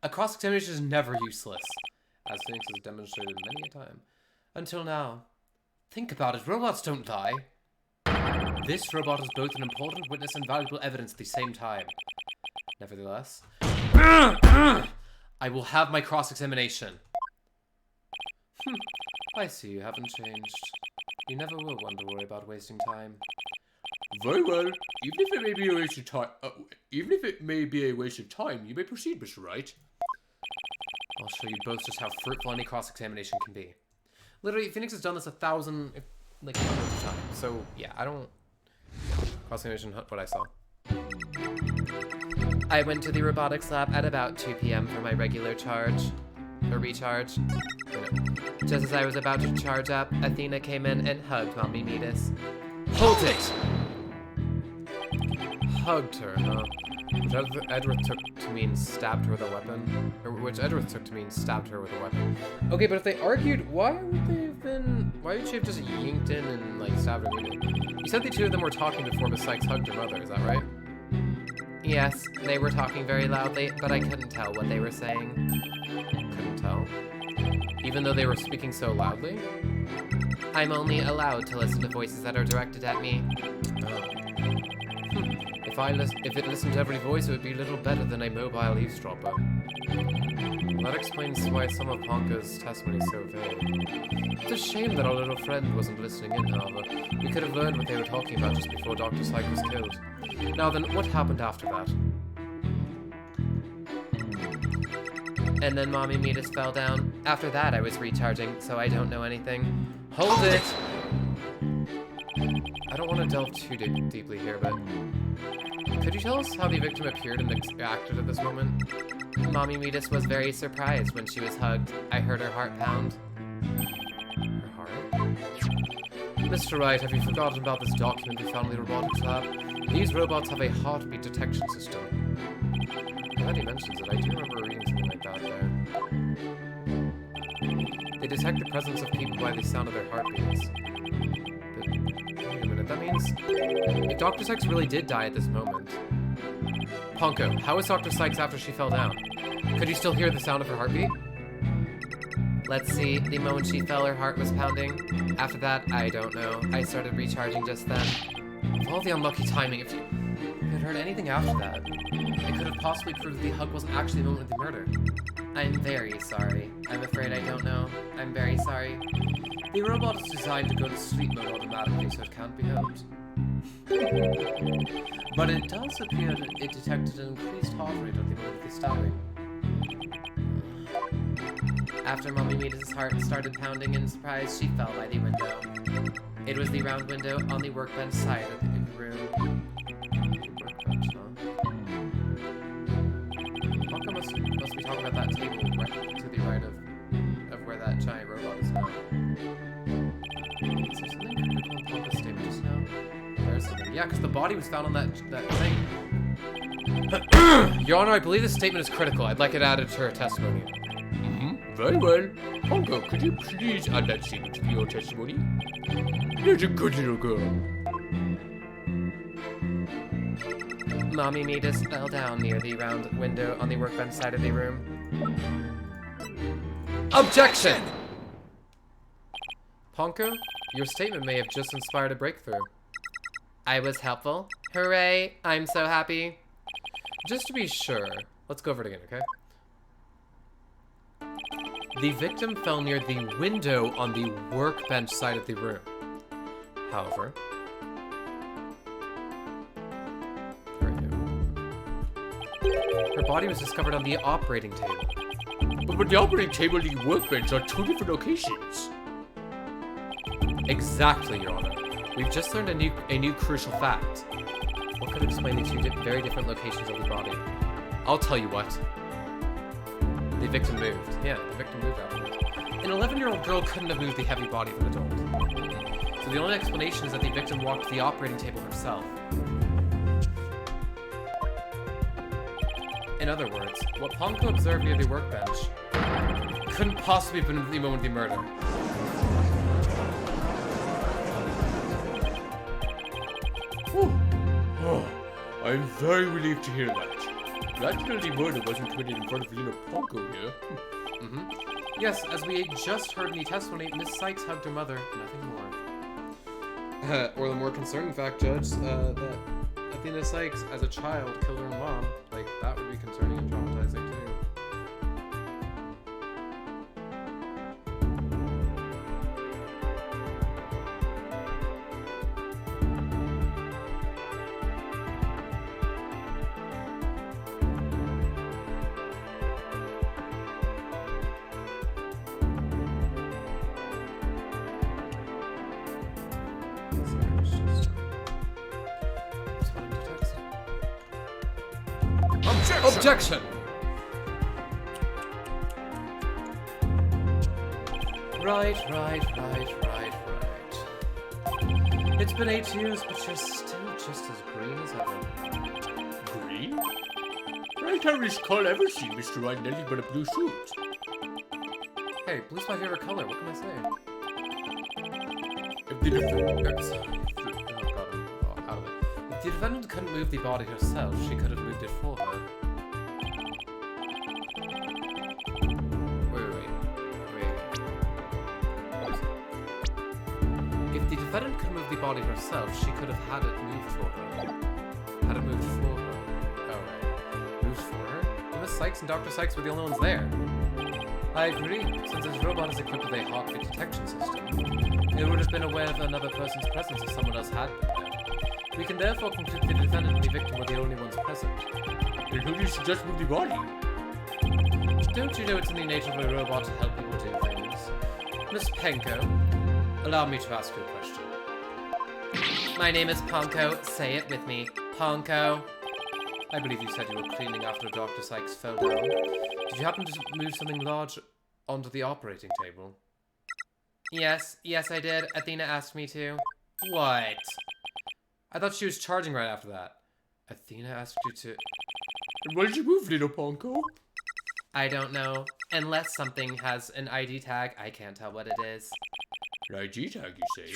A cross-examination is never useless, as Phoenix has demonstrated many a time. Until now. Think about it, robots don't lie. This robot is both an important witness and valuable evidence at the same time. Nevertheless, I will have my cross-examination. I see you haven't changed. You never will one to worry about wasting time. Very well. Even if it may be a waste of time, you may proceed, Mr. Wright. I'll show you both just how fruitful any cross-examination can be. Literally, Phoenix has done this 1,000, like, hundreds of times. So, yeah, I don't... Cross-examination, what I saw. I went to the robotics lab at about 2 p.m. for my regular charge. Or recharge. Just as I was about to charge up, Athena came in and hugged Mommy Metis. Hold it! Hugged her, huh? Which Edward took to mean stabbed her with a weapon. Or which Edward took to mean stabbed her with a weapon. Okay, but if they argued, why would they have been... Why would she have just yanked in and, like, stabbed her immediately? You said the two of them were talking before Miss Sykes hugged her mother, is that right? Yes, they were talking very loudly, but I couldn't tell what they were saying. Couldn't tell? Even though they were speaking so loudly? I'm only allowed to listen to voices that are directed at me. If it listened to every voice, it would be little better than a mobile eavesdropper. Well, that explains why some of Ponka's testimony is so vague. It's a shame that our little friend wasn't listening in, however. We could have learned what they were talking about just before Dr. Sykes was killed. Now then, what happened after that? And then Mommy Metis fell down. After that, I was recharging, so I don't know anything. Hold it! I don't want to delve too deeply here, but... Could you tell us how the victim appeared and acted at this moment? Mommy Metis was very surprised when she was hugged. I heard her heart pound. Her heart? Mr. Wright, have you forgotten about this document we found in the robotics lab? These robots have a heartbeat detection system. Now that he mentions it, I do remember reading something like that there. They detect the presence of people by the sound of their heartbeats. But, wait a minute, that means... if Dr. Sykes really did die at this moment... Ponko, how is Dr. Sykes after she fell down? Could you still hear the sound of her heartbeat? Let's see, the moment she fell, her heart was pounding. After that, I don't know. I started recharging just then. With all the unlucky timing, if you had heard anything after that, it could have possibly proved that the hug wasn't actually the moment of the murder. I'm very sorry. I'm afraid I don't know. I'm very sorry. The robot is designed to go to sleep mode automatically, so it can't be helped. But it does appear that it detected an increased heart rate at the moment of the stabbing. After Mommy Mita's heart started pounding in surprise, she fell by the window. It was the round window on the workbench side of the room. Workbench, huh? Waka must be talking about that table right to the right of where that giant robot is now. Is there something critical in Papa's statement just now? There's something. Yeah, because the body was found on that thing. Your Honor, I believe this statement is critical. I'd like it added to her testimony. Very well. Ponko, could you please add that statement to your testimony? You're a good little girl. Mommy Mita fell down near the round window on the workbench side of the room. Objection! Ponko, your statement may have just inspired a breakthrough. I was helpful. Hooray! I'm so happy. Just to be sure, let's go over it again, okay? The victim fell near the window on the workbench side of the room. However, her body was discovered on the operating table. But the operating table and the workbench are two different locations. Exactly, Your Honor. We've just learned a new crucial fact. What could explain the two very different locations of the body? I'll tell you what. The victim moved. Yeah, the victim moved afterwards. An 11-year-old girl couldn't have moved the heavy body of an adult. So the only explanation is that the victim walked to the operating table herself. In other words, what Ponko observed near the workbench couldn't possibly have been the moment of the murder. Oh, I'm very relieved to hear that. Naturally, the murder wasn't committed in front of Lena Ponko here. Yes, as we just heard in the testimony, Miss Sykes hugged her mother, nothing more. Or the more concerning fact, Judge, that Athena Sykes, as a child, killed her own mom. Like, that would be concerning and traumatizing, too. Objection! Right. It's been 8 years, but you're still just as green as ever. Green? I can't recall ever seeing Mr. Wright in anything but a blue suit. Hey, blue's my favorite color, what can I say? If the If the defendant couldn't move the body herself, she could have moved it for her. Wait. If the defendant could move the body herself, she could have had it moved for her. Had it moved for her. Alright. Moved for her? Well, Miss Sykes and Dr. Sykes were the only ones there. I agree. Since this robot is equipped with a heartbeat detection system, it would have been aware of another person's presence if someone else had been there. We can therefore conclude the defendant and the victim were the only ones present. Then who do you suggest move the body? Don't you know it's in the nature of a robot to help people do things? Miss Penko, allow me to ask you a question. My name is Ponko. Say it with me. Ponko. I believe you said you were cleaning after Dr. Sykes fell down. Did you happen to move something large onto the operating table? Yes, I did. Athena asked me to. What? I thought she was charging right after that. Athena asked you to... And why did you move, little Ponko? I don't know. Unless something has an ID tag, I can't tell what it is. An ID tag, you say?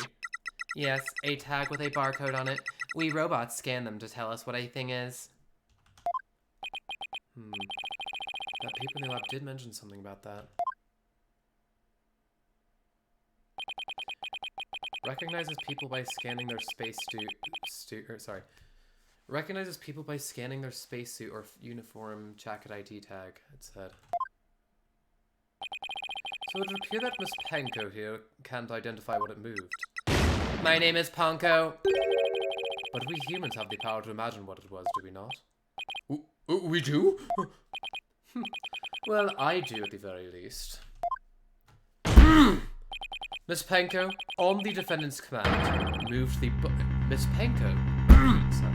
Yes, a tag with a barcode on it. We robots scan them to tell us what a thing is. That paper in the lab did mention something about that. Recognizes people by scanning their Recognizes people by scanning their spacesuit or uniform jacket ID tag, it said. So it would appear that Miss Panko here can't identify what it moved. My name is Panko. But we humans have the power to imagine what it was, do we not? We do? Well, I do at the very least. Miss Panko, on the defendant's command, moved the Miss Panko. Sorry.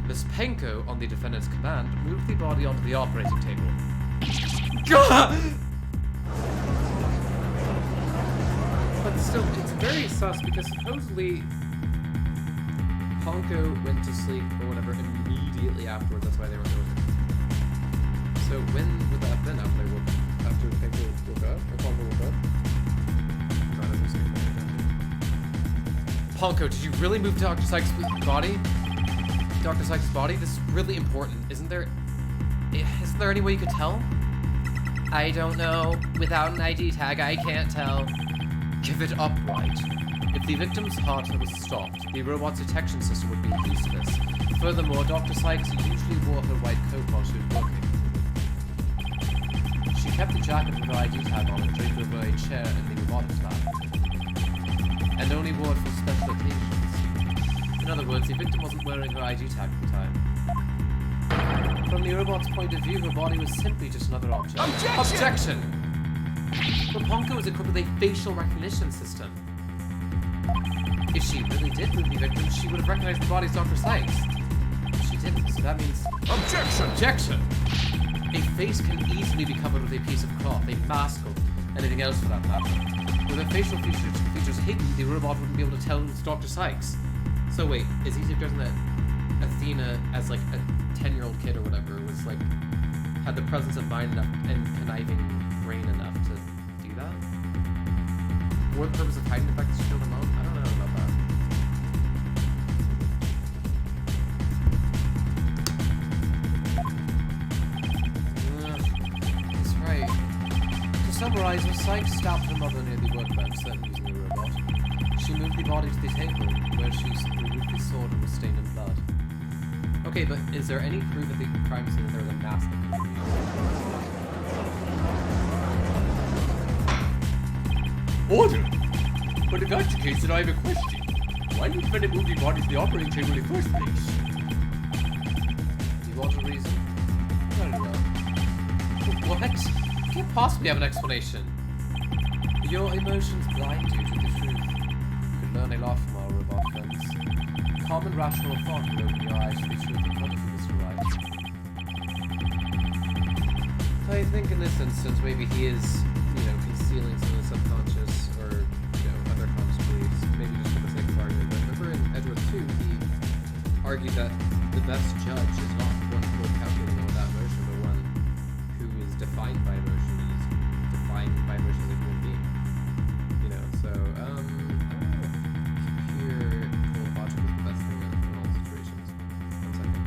Miss Panko, on the defendant's command, moved the body onto the operating table. God! But still, it's very sus because supposedly Panko went to sleep or whatever immediately afterwards. That's why they were closing. So when would that have been after Panko woke up? Or Panko woke up? Panko, did you really move Dr. Sykes' body? Dr. Sykes' body? This is really important. Isn't there any way you could tell? I don't know. Without an ID tag, I can't tell. Give it up, Wright. If the victim's heart was stopped, the robot's detection system would be useless. Furthermore, Dr. Sykes usually wore her white coat while she was working. She kept the jacket with her ID tag on and draped over a chair in the robotics lab. And only wore it for special occasions. In other words, the victim wasn't wearing her ID tag at the time. From the robot's point of view, her body was simply just another object. Objection! But Panko was equipped with a facial recognition system. If she really did move the victim, she would have recognized the body as Dr. Sykes. But she didn't, so that means... Objection! Objection! A face can easily be covered with a piece of cloth, a mask, or anything else for that matter. With her facial features hidden, the robot wouldn't be able to tell it was Dr. Sykes. So wait, is he suggesting that Athena, as like a 10-year-old kid or whatever, was like, had the presence of mind enough and conniving brain enough to do that? For the purpose of hiding the fact that she killed her mom? I don't know about that. That's right. To summarize, when Sykes stabbed her mother near the workbench, certainly using the robot, she moved the body to the table, where she removed the sword and was stained in blood. Okay, but is there any proof at the crime scene that there was a mask that could be used? Order! But if that's the case, then I have a question. Why did the defendant move the body to the operating table in the first place? You want a reason? Very well. What? You can't possibly have an explanation. Your emotions blind you to the truth. You can learn a lot from our robot friends. Common rational thought will open your eyes to the truth in front of you, Mr. Wright. I think in this instance, maybe he is, concealing some of the subconscious or, other conscious beliefs, maybe just for the sake of argument. But remember in Edward 2, he argued that the best judge is not one who is calculating all that emotion, but one who is defined by emotion and is defined by emotion as a human being. So, I don't know if pure cold logic is the best thing in all situations. 1 second.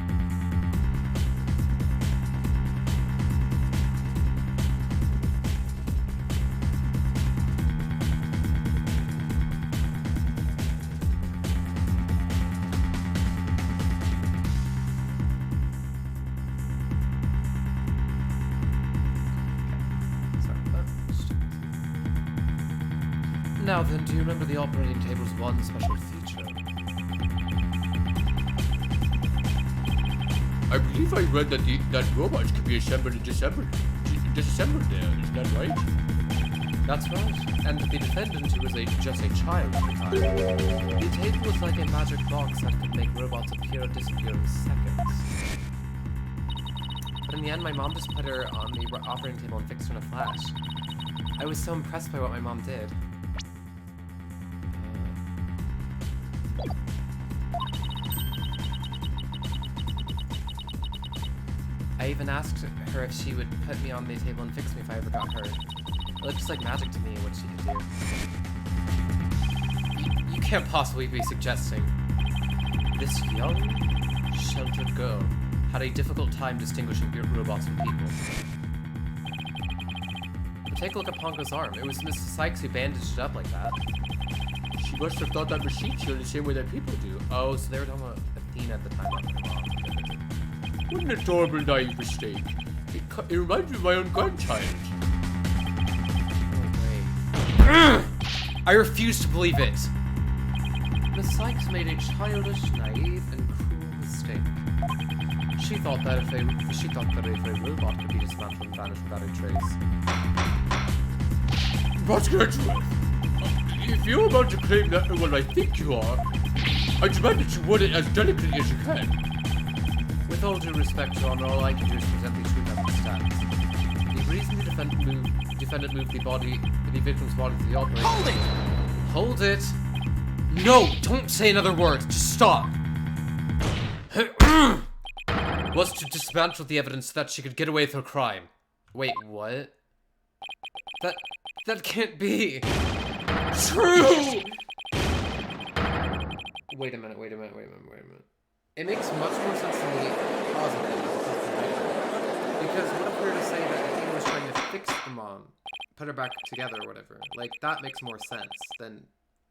Now then, do you remember the operating table's one special feature? I believe I read that robots can be assembled and disassembled there, is that right? That's right. And the defendant, who was just a child at the time, the table was like a magic box that could make robots appear or disappear in seconds. But in the end, my mom just put her on the operating table and fixed her in a flash. I was so impressed by what my mom did. I even asked her if she would put me on the table and fix me if I ever got hurt. It looked just like magic to me what she could do. You can't possibly be suggesting this young, sheltered girl had a difficult time distinguishing robots from people. But take a look at Pongo's arm. It was Mr. Sykes who bandaged it up like that. She must have thought that machines feel the same way that people do. Oh, so they were talking about Athena at the time, not her mom. What an adorable naive mistake. It reminds me of my own grandchild. Oh, wait. I refuse to believe it! Miss Sykes made a childish, naive, and cruel mistake. She thought that if a robot could be dismantled and vanish without a trace. But Gertrude, if you're about to claim that what I think you are, I demand that you word it as delicately as you can. With all due respect, Your Honor, all I can do is present the truth as it stands. The reason the defendant moved the victim's body to the operating Hold it! Hold it! No! Don't say another word! Just stop! Was to dismantle the evidence so that she could get away with her crime. Wait, what? That can't be true! Wait a minute. It makes much more sense than the positive as opposed to the negative. Because what if we were to say that Athena was trying to fix the mom, put her back together or whatever? Like, that makes more sense than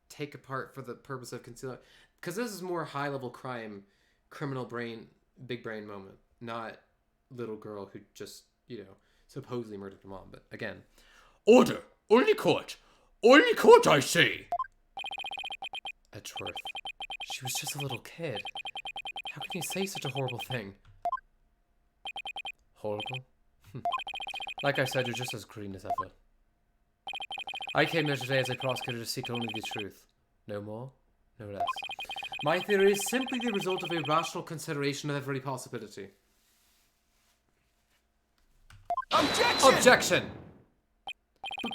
take apart for the purpose of concealing. Because this is more high-level crime, criminal brain, big brain moment. Not little girl who just, supposedly murdered her mom. But again. Order! Only court! Only court, I say! Edgeworth. She was just a little kid. How can you say such a horrible thing? Horrible? Like I said, you're just as green as ever. I came here today as a prosecutor to seek only the truth. No more, no less. My theory is simply the result of a rational consideration of every possibility. Objection! Objection!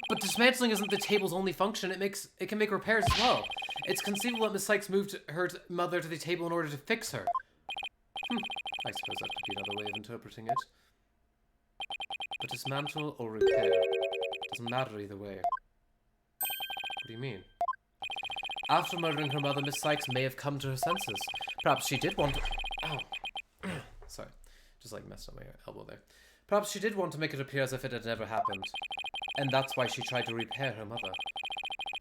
But dismantling isn't the table's only function. It can make repairs as well. It's conceivable that Miss Sykes moved her mother to the table in order to fix her. I suppose that could be another way of interpreting it. But dismantle or repair doesn't matter either way. What do you mean? After murdering her mother, Miss Sykes may have come to her senses. Perhaps she did want to... Ow. Sorry. Just messed up my elbow there. Perhaps she did want to make it appear as if it had never happened. And that's why she tried to repair her mother.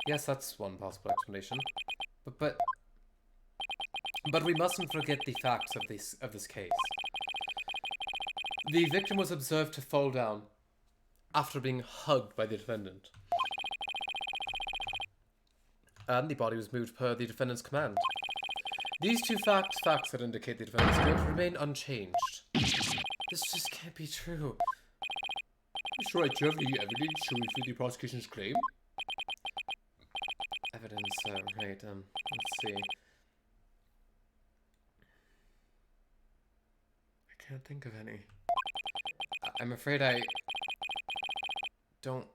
Yes, that's one possible explanation. But we mustn't forget the facts of this case. The victim was observed to fall down after being hugged by the defendant. And the body was moved per the defendant's command. These two facts that indicate the defendant's guilt remain unchanged. This just can't be true. Mr. Wright, do you have any evidence to refute the prosecution's claim? Evidence, right, let's see. I can't think of any. I'm afraid I don't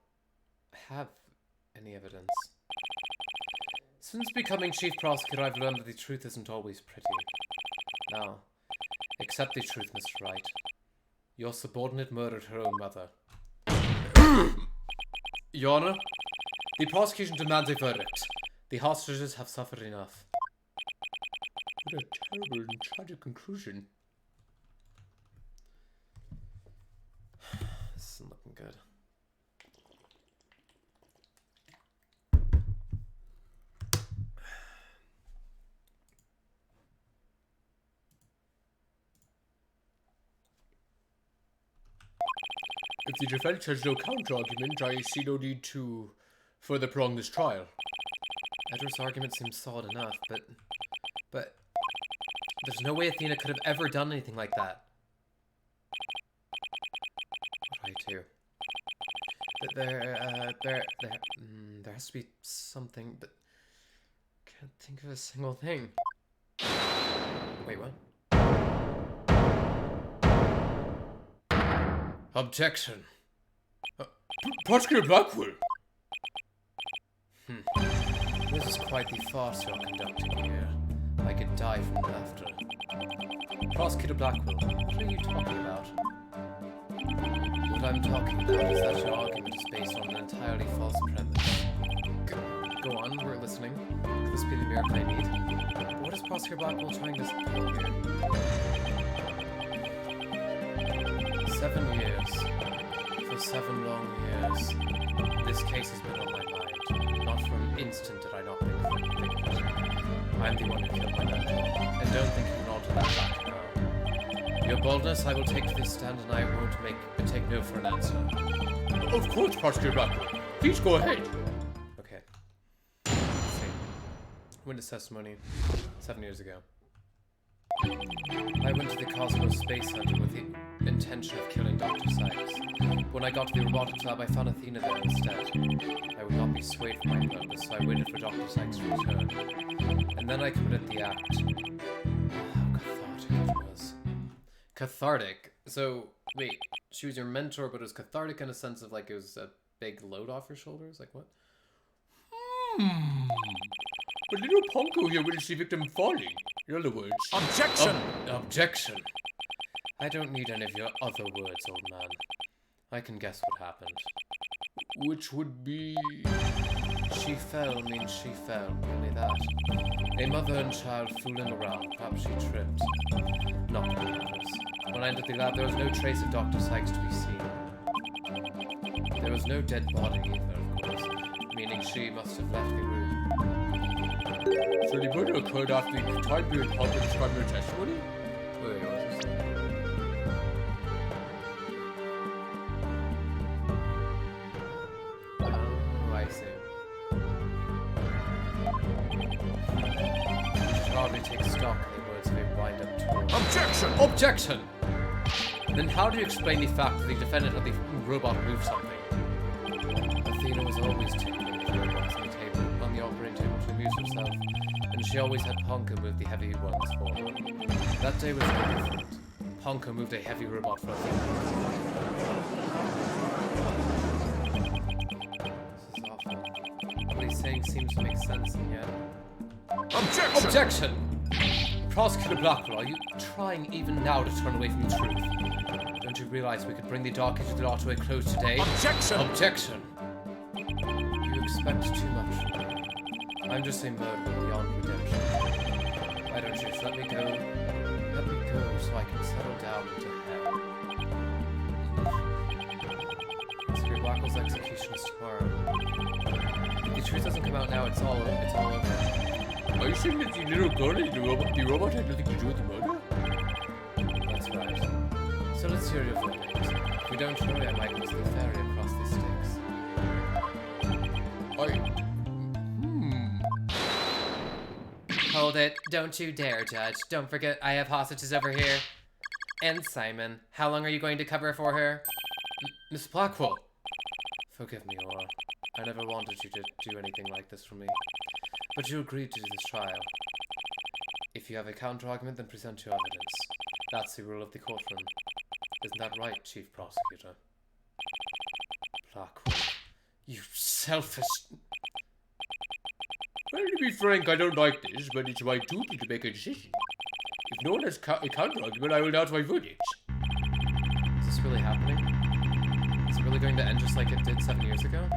have any evidence. Since becoming chief prosecutor, I've learned that the truth isn't always pretty. Now, accept the truth, Mr. Wright. Your subordinate murdered her own mother. Your Honor, the prosecution demands a verdict. The hostages have suffered enough. What a terrible and tragic conclusion. This isn't looking good. If the defense has no counter-argument, I see no need to further prolong this trial. Edward's argument seems solid enough, but there's no way Athena could have ever done anything like that. What do I do? There has to be something, but can't think of a single thing. Wait, what? Objection. Prosecutor Blackwell. This is quite the farce you're conducting here. I could die from laughter. Prosecutor Blackwell, what are you talking about? What I'm talking about is that your argument is based on an entirely false premise. Go on, we're listening. Could this be the miracle I need? What is Prosecutor Blackwell trying to pull here? 7 years. For 7 long years. This case has been on my mind. Not for an instant did I not think of it. I'm the one who killed my mentor, and don't think you can alter that fact now. Your boldness I will take to this stand, and I won't take no for an answer. Of course, Prosecutor Blackwell. Please go ahead. Okay. Let's see. Witness testimony 7 years ago. I went to the Cosmos Space Center with the intention of killing Dr. Sykes. When I got to the robotics lab, I found Athena there instead. I would not be swayed from my purpose, so I waited for Dr. Sykes to return. And then I committed the act. How cathartic it was. Cathartic? So, wait, she was your mentor, but it was cathartic in a sense of like it was a big load off your shoulders? Like what? But little Ponko here will see victim falling. In other words... Objection! Objection! I don't need any of your other words, old man. I can guess what happened. Which would be... She fell means she fell, only that. A mother and child fooling around, perhaps she tripped. Not that it matters. When I entered the lab, there was no trace of Dr. Sykes to be seen. There was no dead body either, of course, meaning she must have left the room. So the murder occurred after the time period Ponko described in her testimony? Wait, what was this? Oh, I see. Hardly take stock of the words of a wind-up tool. Objection! Objection! Then how do you explain the fact that the defendant of the robot moved something? Athena was always tinkering with robots on the table, on the operating table to amuse herself, and she always had Ponko move the heavy ones for her. That day was no different. Ponko moved a heavy robot for Athena. This is awful. What he's saying seems to make sense, and yet... Objection! Objection! Prosecutor Blackwell, are you trying even now to turn away from the truth? Don't you realize we could bring the dark age of the law to a close today? Objection! Objection! You expect too much from me. I'm just a murderer beyond redemption. Why don't you just let me go? Let me go so I can settle down into hell. Prosecutor Blackwell's execution is tomorrow. If the truth doesn't come out now, it's all over. Are you saying that the little girl and the robot had nothing to do with the murder? That's right. So let's hear your verdict. If we don't hurry, I might lose the ferry across the Styx. Hold it. Don't you dare, Judge. Don't forget I have hostages over here. And Simon. How long are you going to cover for her? Miss Blackwell. Forgive me, Aura. I never wanted you to do anything like this for me. But you agreed to do this trial. If you have a counter-argument, then present your evidence. That's the rule of the courtroom. Isn't that right, Chief Prosecutor? Blackwell. You selfish... Well, to be frank, I don't like this, but it's my duty to make a decision. If no one has a counter-argument, I will announce my verdict. Is this really happening? Is it really going to end just like it did 7 years ago?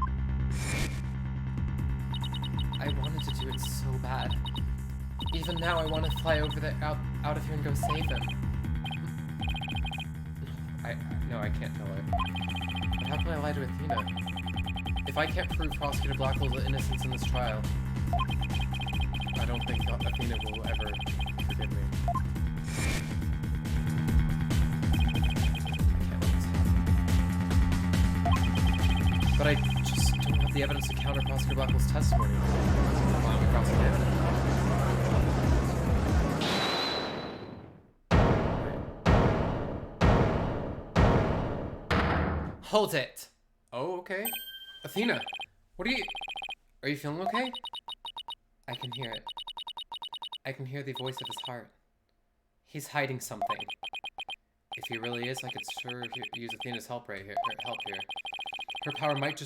I wanted to do it so bad. Even now, I want to fly over there, out of here and go save him. No, I can't tell her. But how can I lie to Athena? If I can't prove Prosecutor Blackwell's innocence in this trial, I don't think Athena will ever forgive me. I can't let this happen. But I just don't have the evidence to counter Prosecutor Blackwell's testimony. While I'm crossing the evidence. Hold it! Oh, okay. Athena, what are you... Are you feeling okay? I can hear it. I can hear the voice of his heart. He's hiding something. If he really is, I could sure use Athena's help right here. Help here. Her power might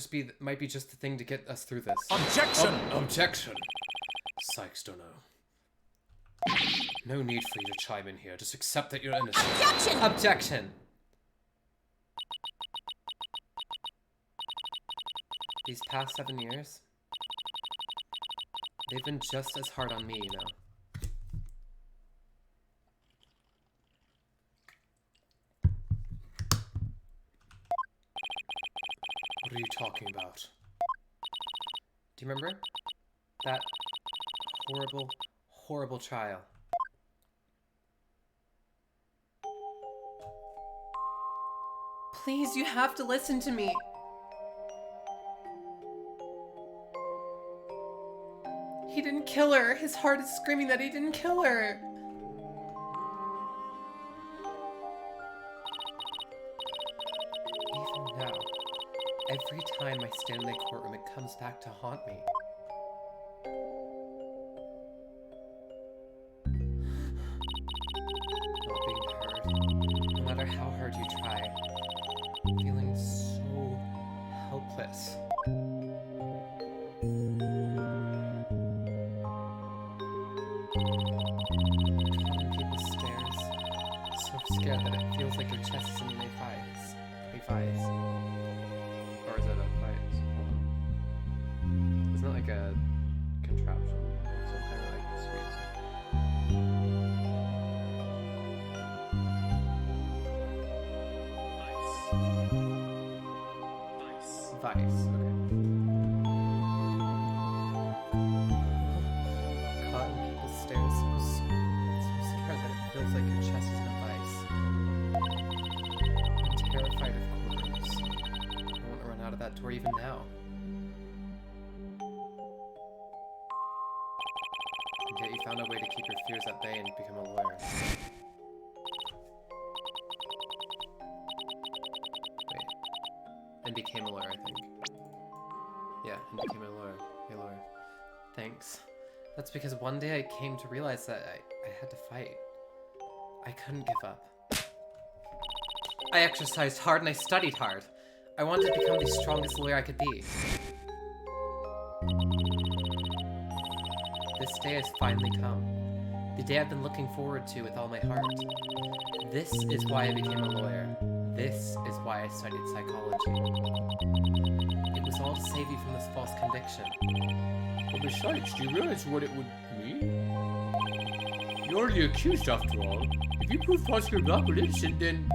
be just the thing to get us through this. Objection! Objection! Sykes don't know. No need for you to chime in here. Just accept that you're innocent. Objection! Objection! These past 7 years, they've been just as hard on me, you know. What are you talking about? Do you remember? That horrible, horrible trial. Please, you have to listen to me. He didn't kill her. His heart is screaming that he didn't kill her. Even now, every time I stand in the courtroom, it comes back to haunt me. Not being heard, no matter how hard you try, feeling so helpless. People's stares, so scared that it feels like your chest is in a vise. Or is it a vise? Isn't it like a contraption? Or some kind of like space? Vice, okay. Caught in people's stares, so scared that it feels like your chest is in a vice. I'm terrified of courtrooms. I want to run out of that door even now. And yet you found a way to keep your fears at bay and become a lawyer. Wait. And became a lawyer, I think. Yeah, and became a lawyer. A lawyer. Thanks. That's because one day I came to realize that I had to fight. I couldn't give up. I exercised hard and I studied hard. I wanted to become the strongest lawyer I could be. This day has finally come. The day I've been looking forward to with all my heart. This is why I became a lawyer. This is why I studied psychology. It was all to save you from this false conviction. But besides, do you realize what it would mean? You're the accused after all. If you prove falsely Blackwell innocent, then...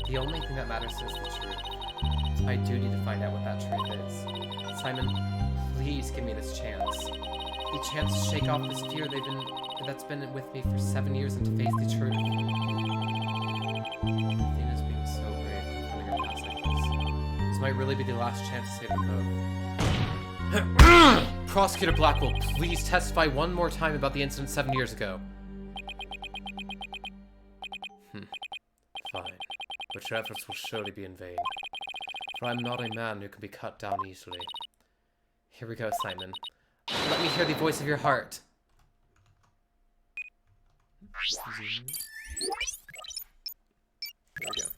The only thing that matters is the truth. It's my duty to find out what that truth is. Simon, please give me this chance. The chance to shake off this fear that's been with me for 7 years and to face the truth. Athena's being so brave and coming her past like this. This might really be the last chance to save them both. Prosecutor Blackwell, please testify one more time about the incident 7 years ago. Fine. But your efforts will surely be in vain. For I'm not a man who can be cut down easily. Here we go, Simon. Let me hear the voice of your heart. Here we go.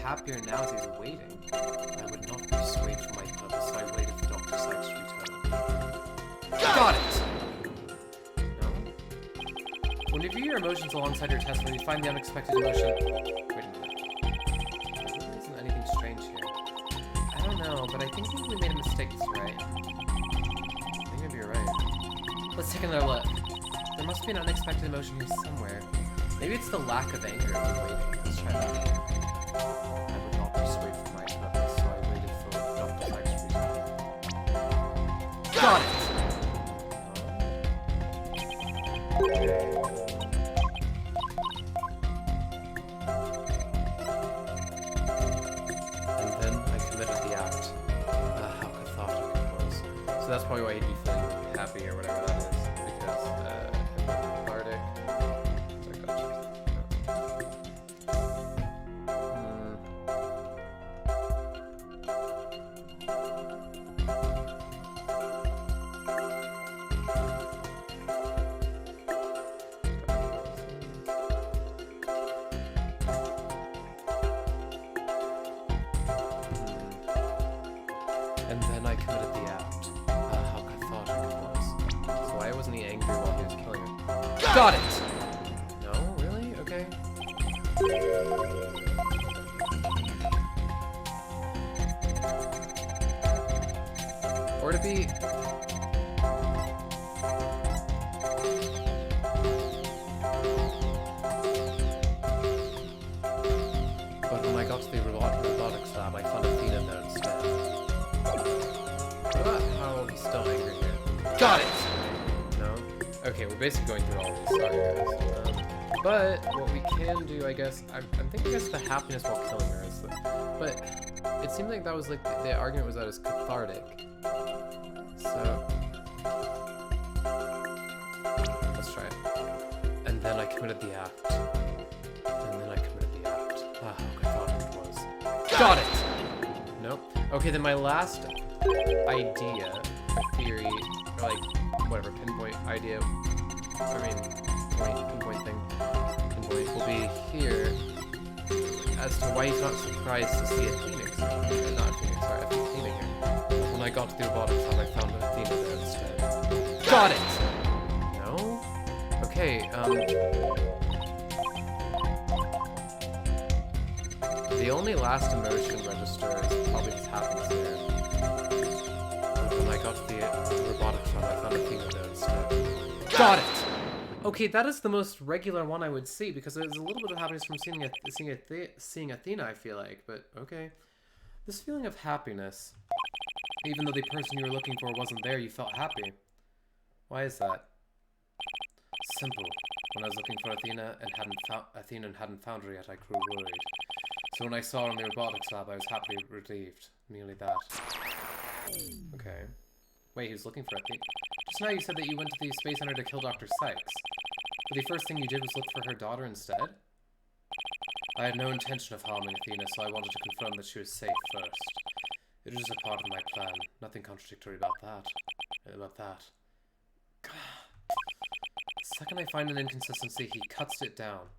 Happier now as he's waiting. I would not be swayed from my purpose, so I waited for Dr. Sykes to return. Got it! No? When you view your emotions alongside your test, when you find the unexpected emotion... Wait a minute. There isn't anything strange here. I don't know, but I think maybe we made a mistake this right. I think maybe you're right. Let's take another look. There must be an unexpected emotion here somewhere. Maybe it's the lack of anger when waiting. Let's try that. I would not persuade from my purpose, so I waited for Dr. Wright's reason. Got it! And then I committed the act. How cathartic it was. So that's probably why he'd be feeling happy or whatever that is. Because, cathartic. So I got you. And then I committed the act. How cathartic it was. So why wasn't he angry while he was killing her? Got it! No? Really? Okay. Or to be... But when I got to the robotics lab, I found Athena there instead. What about how he's still angry here? Got it! No? Okay, we're basically going through all these. Sorry, guys. But what we can do, I guess, I'm thinking it's the happiness while killing her. Is the, but it seemed like that was like the argument was that it was cathartic. So let's try it. And then I committed the act. And then I committed the act. Ah, how cathartic it was. Got it! Nope. Okay, then my last idea, or theory, or like, whatever, pinpoint idea, pinpoint thing, will be here as to why he's not surprised to see a Phoenix. Not a Phoenix, sorry, Athena here. When I got to the robotics lab, I found Athena there instead. Got it! No? Okay, the only last emotion register is probably just happiness there. When I got to the robotics lab, I found Athena there instead. Got it! Okay, that is the most regular one I would see, because there's a little bit of happiness from seeing Athena, I feel like, but okay. This feeling of happiness, even though the person you were looking for wasn't there, you felt happy. Why is that? Simple. When I was looking for Athena and hadn't found her yet, I grew worried. So when I saw her in the robotics lab, I was happily relieved. Merely that. Okay. Wait, he was looking for Athena? Just now you said that you went to the Space Center to kill Dr. Sykes. But the first thing you did was look for her daughter instead? I had no intention of harming Athena, so I wanted to confirm that she was safe first. It was just a part of my plan. Nothing contradictory about that. The second I find an inconsistency, he cuts it down.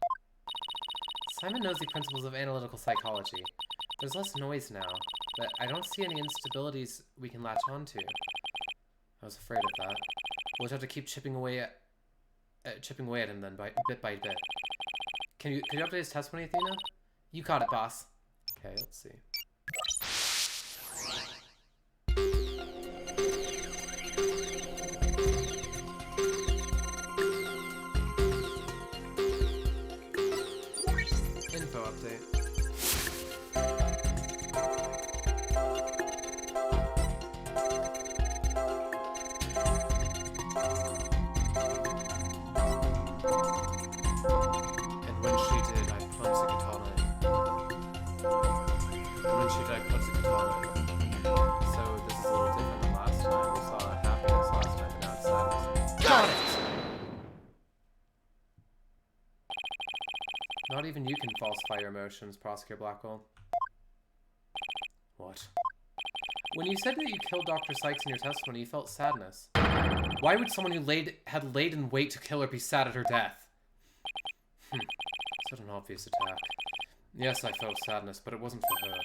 Simon knows the principles of analytical psychology. There's less noise now, but I don't see any instabilities we can latch onto. I was afraid of that. We'll just have to keep chipping away at him then, bit by bit. Could you update his testimony, Athena? You caught it, boss. Okay, let's see. Info update. Not even you can falsify your emotions, Prosecutor Blackwell. What? When you said that you killed Dr. Sykes in your testimony, you felt sadness. Why would someone who had laid in wait to kill her be sad at her death? Such an obvious attack. Yes, I felt sadness, but it wasn't for her.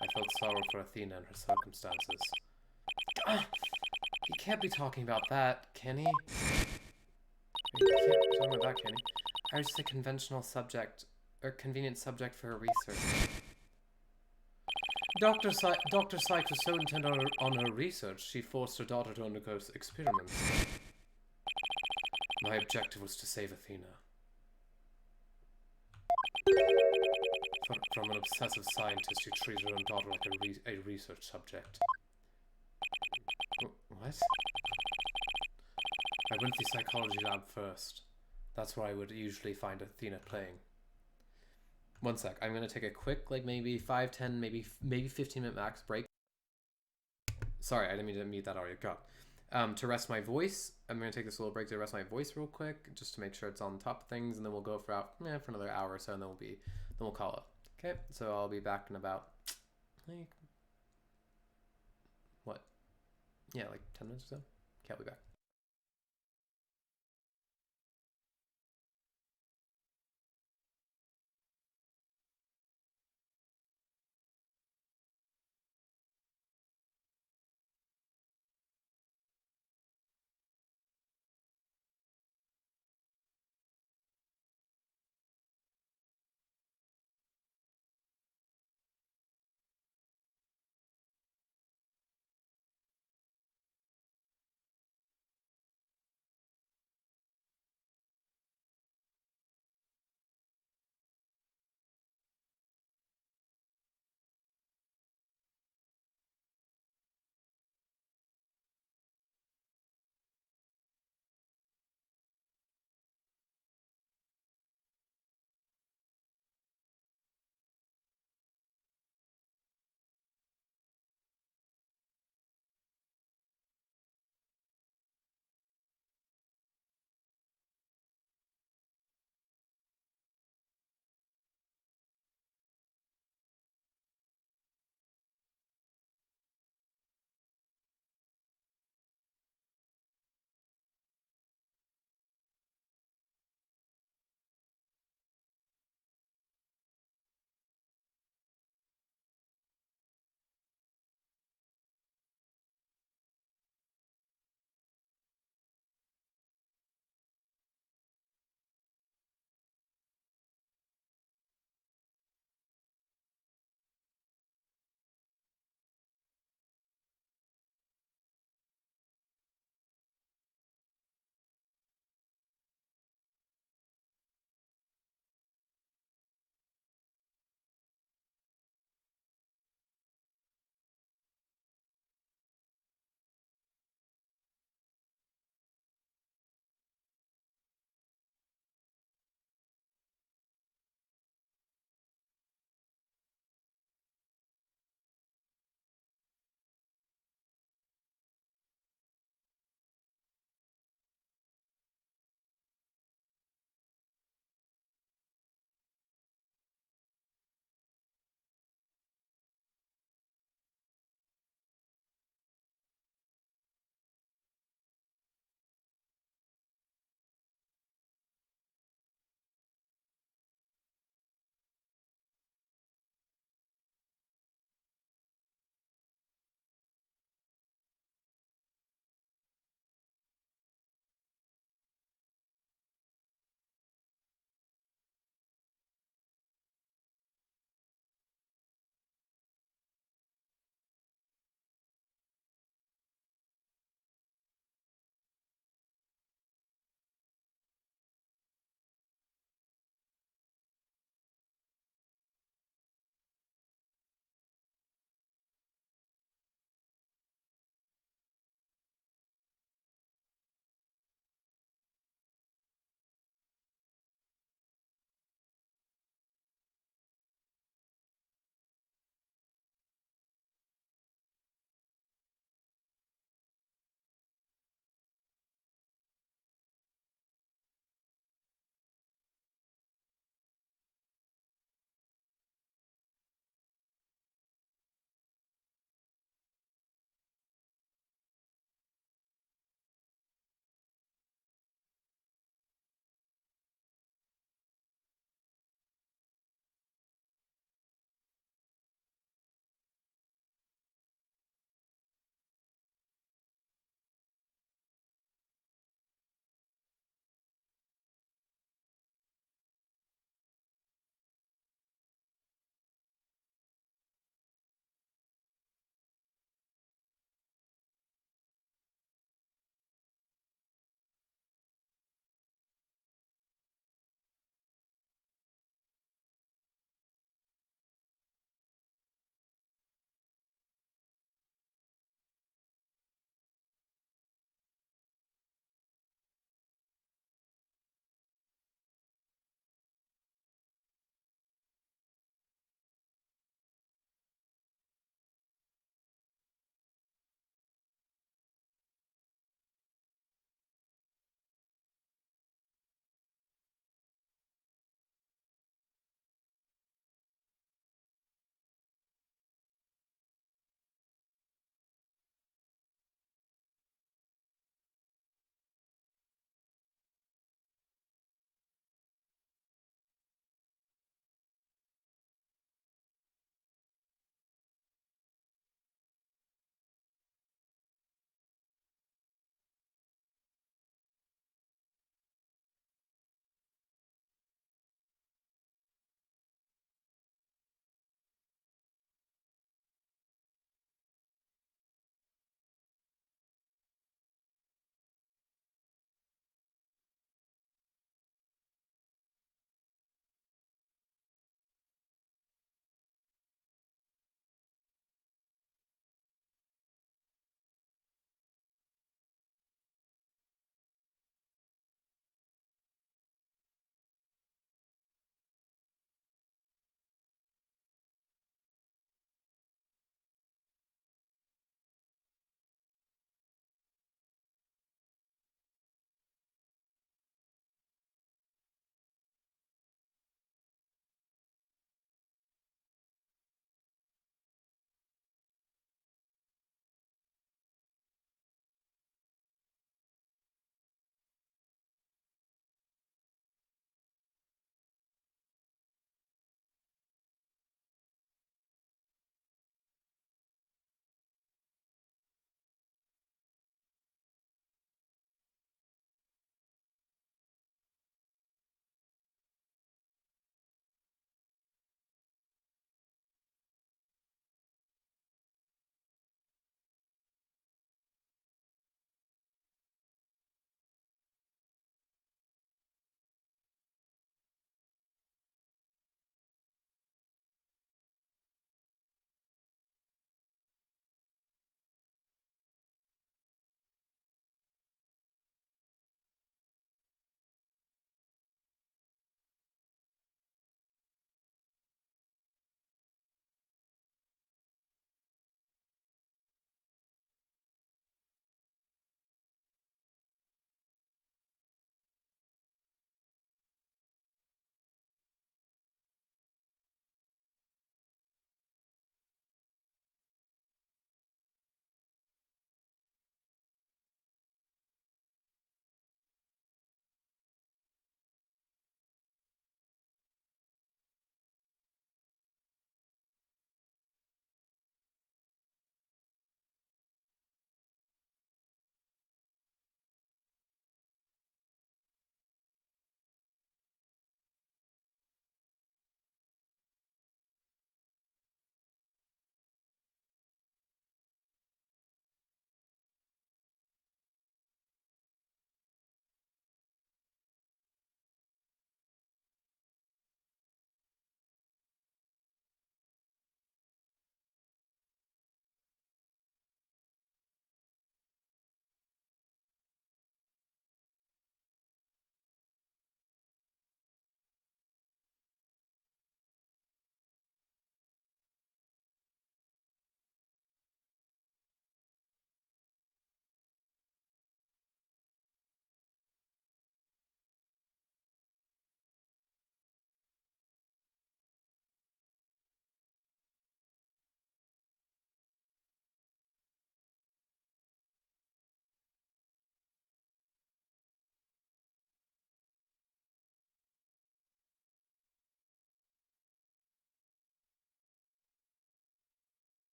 I felt sorrow for Athena and her circumstances. He can't be talking about that, can he? He can't be talking about that, can he? Or just a conventional subject, or convenient subject for her research. Dr. Sykes was so intent on her research, she forced her daughter to undergo experiments. My objective was to save Athena. From an obsessive scientist who treated her own daughter like a research subject. What? I went to the psychology lab first. That's where I would usually find Athena playing. One sec. I'm gonna take a quick, like maybe 5, 10, maybe 15-minute max break. Sorry, I didn't mean to mute that audio. God. To rest my voice, I'm gonna take this little break to rest my voice real quick, just to make sure it's on top of things, and then we'll go for another hour or so, and then we'll call it. Okay. So I'll be back in about like what? Yeah, like 10 minutes or so. Okay, I'll be back.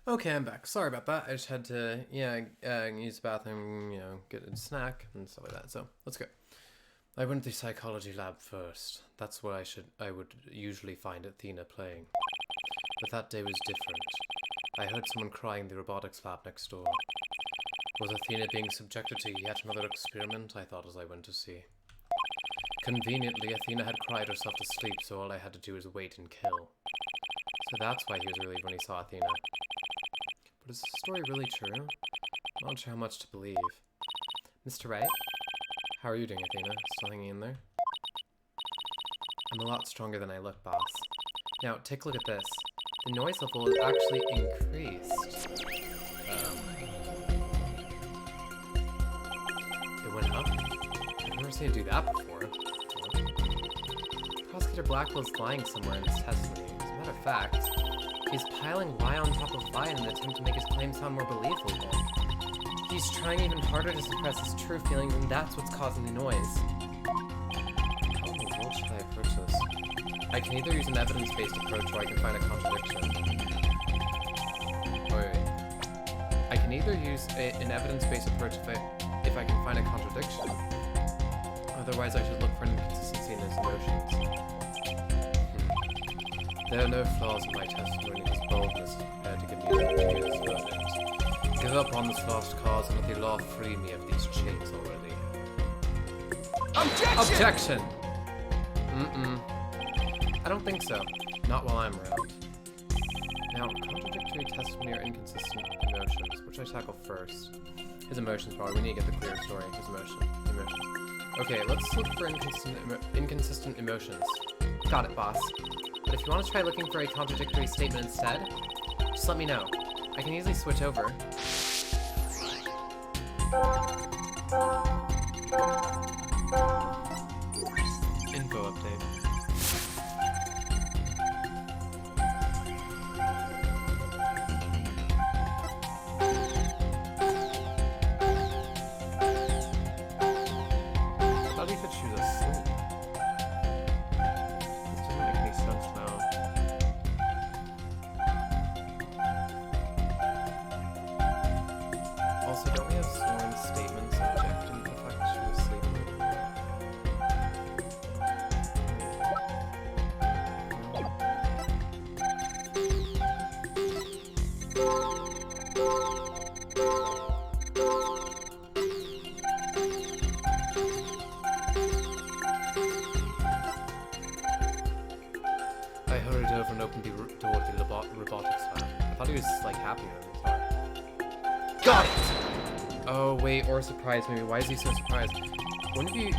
Okay, I'm back. Sorry about that. I just had to, use the bathroom, get a snack and stuff like that. So, let's go. I went to the psychology lab first. That's where I would usually find Athena playing. But that day was different. I heard someone crying in the robotics lab next door. Was Athena being subjected to yet another experiment? I thought as I went to see. Conveniently, Athena had cried herself to sleep, so all I had to do was wait and kill. So that's why he was relieved when he saw Athena. But is the story really true? I'm not sure how much to believe. Mr. Wright? How are you doing, Athena? Still hanging in there? I'm a lot stronger than I look, boss. Now, take a look at this. The noise level is actually increased. It went up? I've never seen it do that before. Prosecutor Blackwell's lying somewhere in his testimony. As a matter of fact, he's piling lie on top of lie in an attempt to make his claim sound more believable. He's trying even harder to suppress his true feelings, and that's what's causing the noise. How in the world should I approach this? I can either use an evidence-based approach, or I can find a contradiction. Wait. I can either use an evidence-based approach if I can find a contradiction. Otherwise, I should look for an inconsistency in his emotions. There are no flaws in my testimony. His boldness to give me his verdict. Give up on this lost cause and let the law free me of these chains already. Objection! I don't think so. Not while I'm around. Now, contradictory testimony or inconsistent emotions. Which I tackle first? His emotions, probably. We need to get the clear story. His emotions. Okay, let's look for inconsistent emotions. Got it, boss. But if you want to try looking for a contradictory statement instead, just let me know. I can easily switch over. Info update. I thought he said she was asleep. This doesn't make any sense now. Also, don't we have sworn statements objecting to the fact that she was sleeping? I hurried over and opened the door to the robotics lab. I thought he was, like, happy when he saw it. Got it! Oh, wait, or surprised maybe. Why is he so surprised? Wouldn't it be...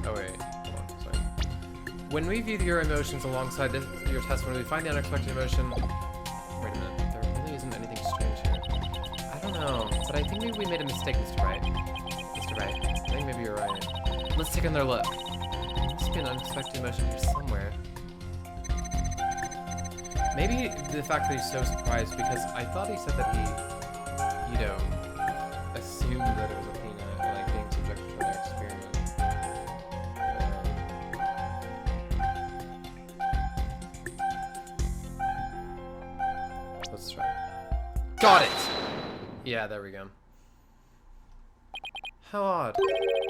Oh, wait. Hold on, sorry. When we view your emotions alongside your testimony, we find the unexpected emotion... Wait a minute. There really isn't anything strange here. I don't know, but I think maybe we made a mistake, Mr. Wright. Mr. Wright, I think maybe you're right. Let's take another look. There must be an unexpected emotion here somewhere. Maybe the fact that he's so surprised, because I thought he said that he, assumed that it was Athena, like, being subjected to an experiment. Let's try. Got it! Yeah, there we go. How odd.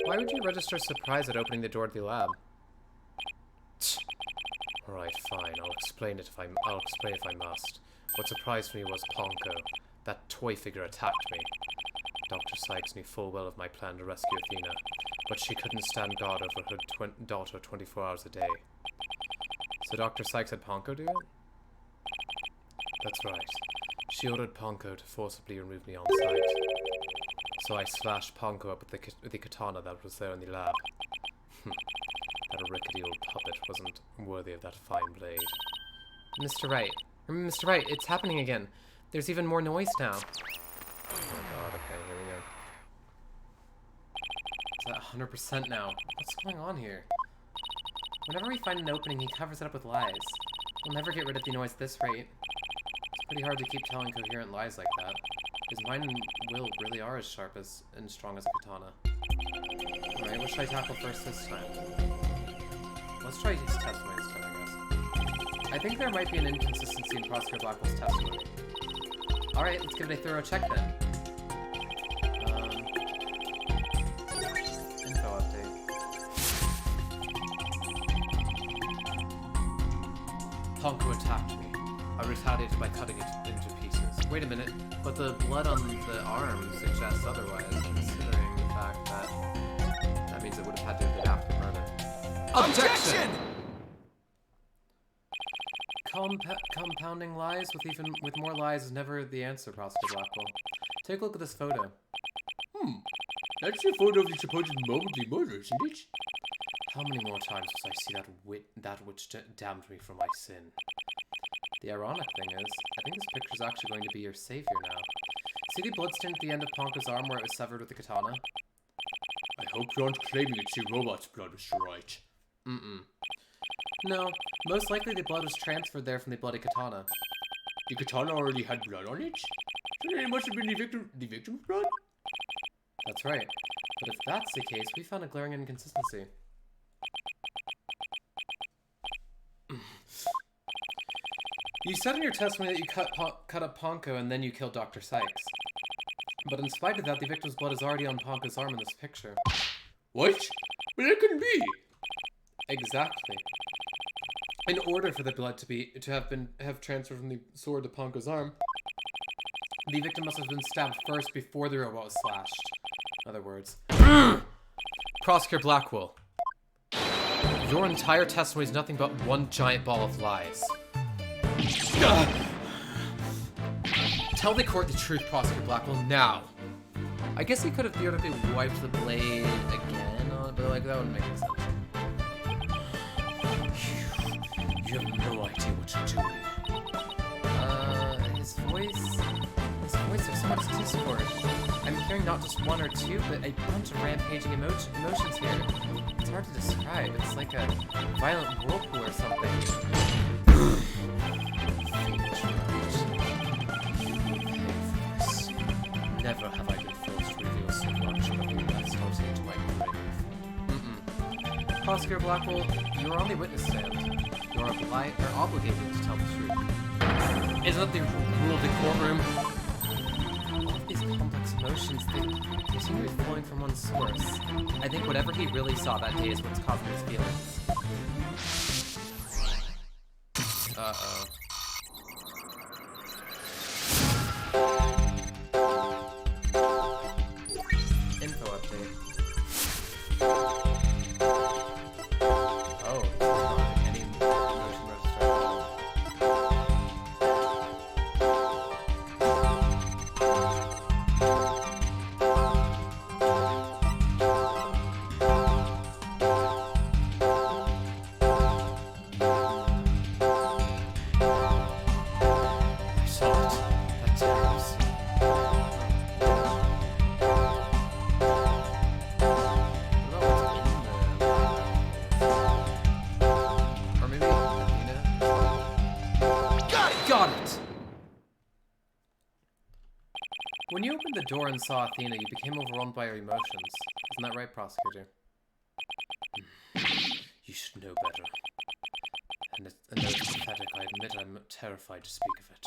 Why would you register surprise at opening the door to the lab? Alright, fine. I'll explain if I must. What surprised me was Ponko. That toy figure attacked me. Dr. Sykes knew full well of my plan to rescue Athena, but she couldn't stand guard over her daughter 24 hours a day. So Dr. Sykes had Ponko do it? That's right. She ordered Ponko to forcibly remove me on sight. So I slashed Ponko up with the katana that was there in the lab. That rickety old puppet wasn't worthy of that fine blade. Mr. Wright. Mr. Wright, it's happening again. There's even more noise now. Oh my god, okay, here we go. It's at 100% now. What's going on here? Whenever we find an opening, he covers it up with lies. We'll never get rid of the noise at this rate. It's pretty hard to keep telling coherent lies like that. His mind and will really are as sharp and strong as a katana. Alright, what should I tackle first this time? Let's try his testimony this time, I guess. I think there might be an inconsistency in Prosecutor Blackwell's testimony. Alright, let's give it a thorough check then. Info update. Ponko attacked me. I retaliated by cutting it into pieces. Wait a minute, but the blood on the arm suggests otherwise, considering the fact that that means it would have had to have been after murder. Objection! Compounding lies with more lies is never the answer, Prosecutor Blackwell. Take a look at this photo. That's a photo of the supposed momently murder, isn't it? How many more times must I see that which damned me from my sin? The ironic thing is, I think this picture's actually going to be your savior now. See the bloodstain at the end of Ponko's arm where it was severed with the katana? I hope you aren't claiming it's the robot's blood, Mr. Wright. No, most likely the blood was transferred there from the bloody katana. The katana already had blood on it? So then it must have been the victim's blood? That's right. But if that's the case, we found a glaring inconsistency. You said in your testimony that you cut up Ponko and then you killed Dr. Sykes. But in spite of that, the victim's blood is already on Ponko's arm in this picture. What? But that couldn't be! Exactly. In order for the blood to have transferred from the sword to Ponko's arm, the victim must have been stabbed first before the robot was slashed. In other words, Prosecutor Blackwell, your entire testimony is nothing but one giant ball of lies. Tell the court the truth, Prosecutor Blackwell, now. I guess he could have theoretically wiped the blade again on it, but like that wouldn't make any sense. You have no idea what you're doing. His voice is so much discord. I'm hearing not just one or two, but a bunch of rampaging emotions here. It's hard to describe. It's like a violent whirlpool or something. Never have I been forced to reveal so much of the best into my grave. Prosecutor Blackwell, you are on the witness stand. You are obligated to tell the truth. Isn't that the rule of the courtroom? All of these complex emotions, they seem to be flowing from one source. I think whatever he really saw that day is what's causing his feelings. Uh-oh. Info update. Oh, any motion register. I saw it. That tears. Or maybe Athena? Got it! When you opened the door and saw Athena, you became overwhelmed by her emotions. Isn't that right, Prosecutor? You should know better. And though it's pathetic, I admit I'm terrified to speak of it.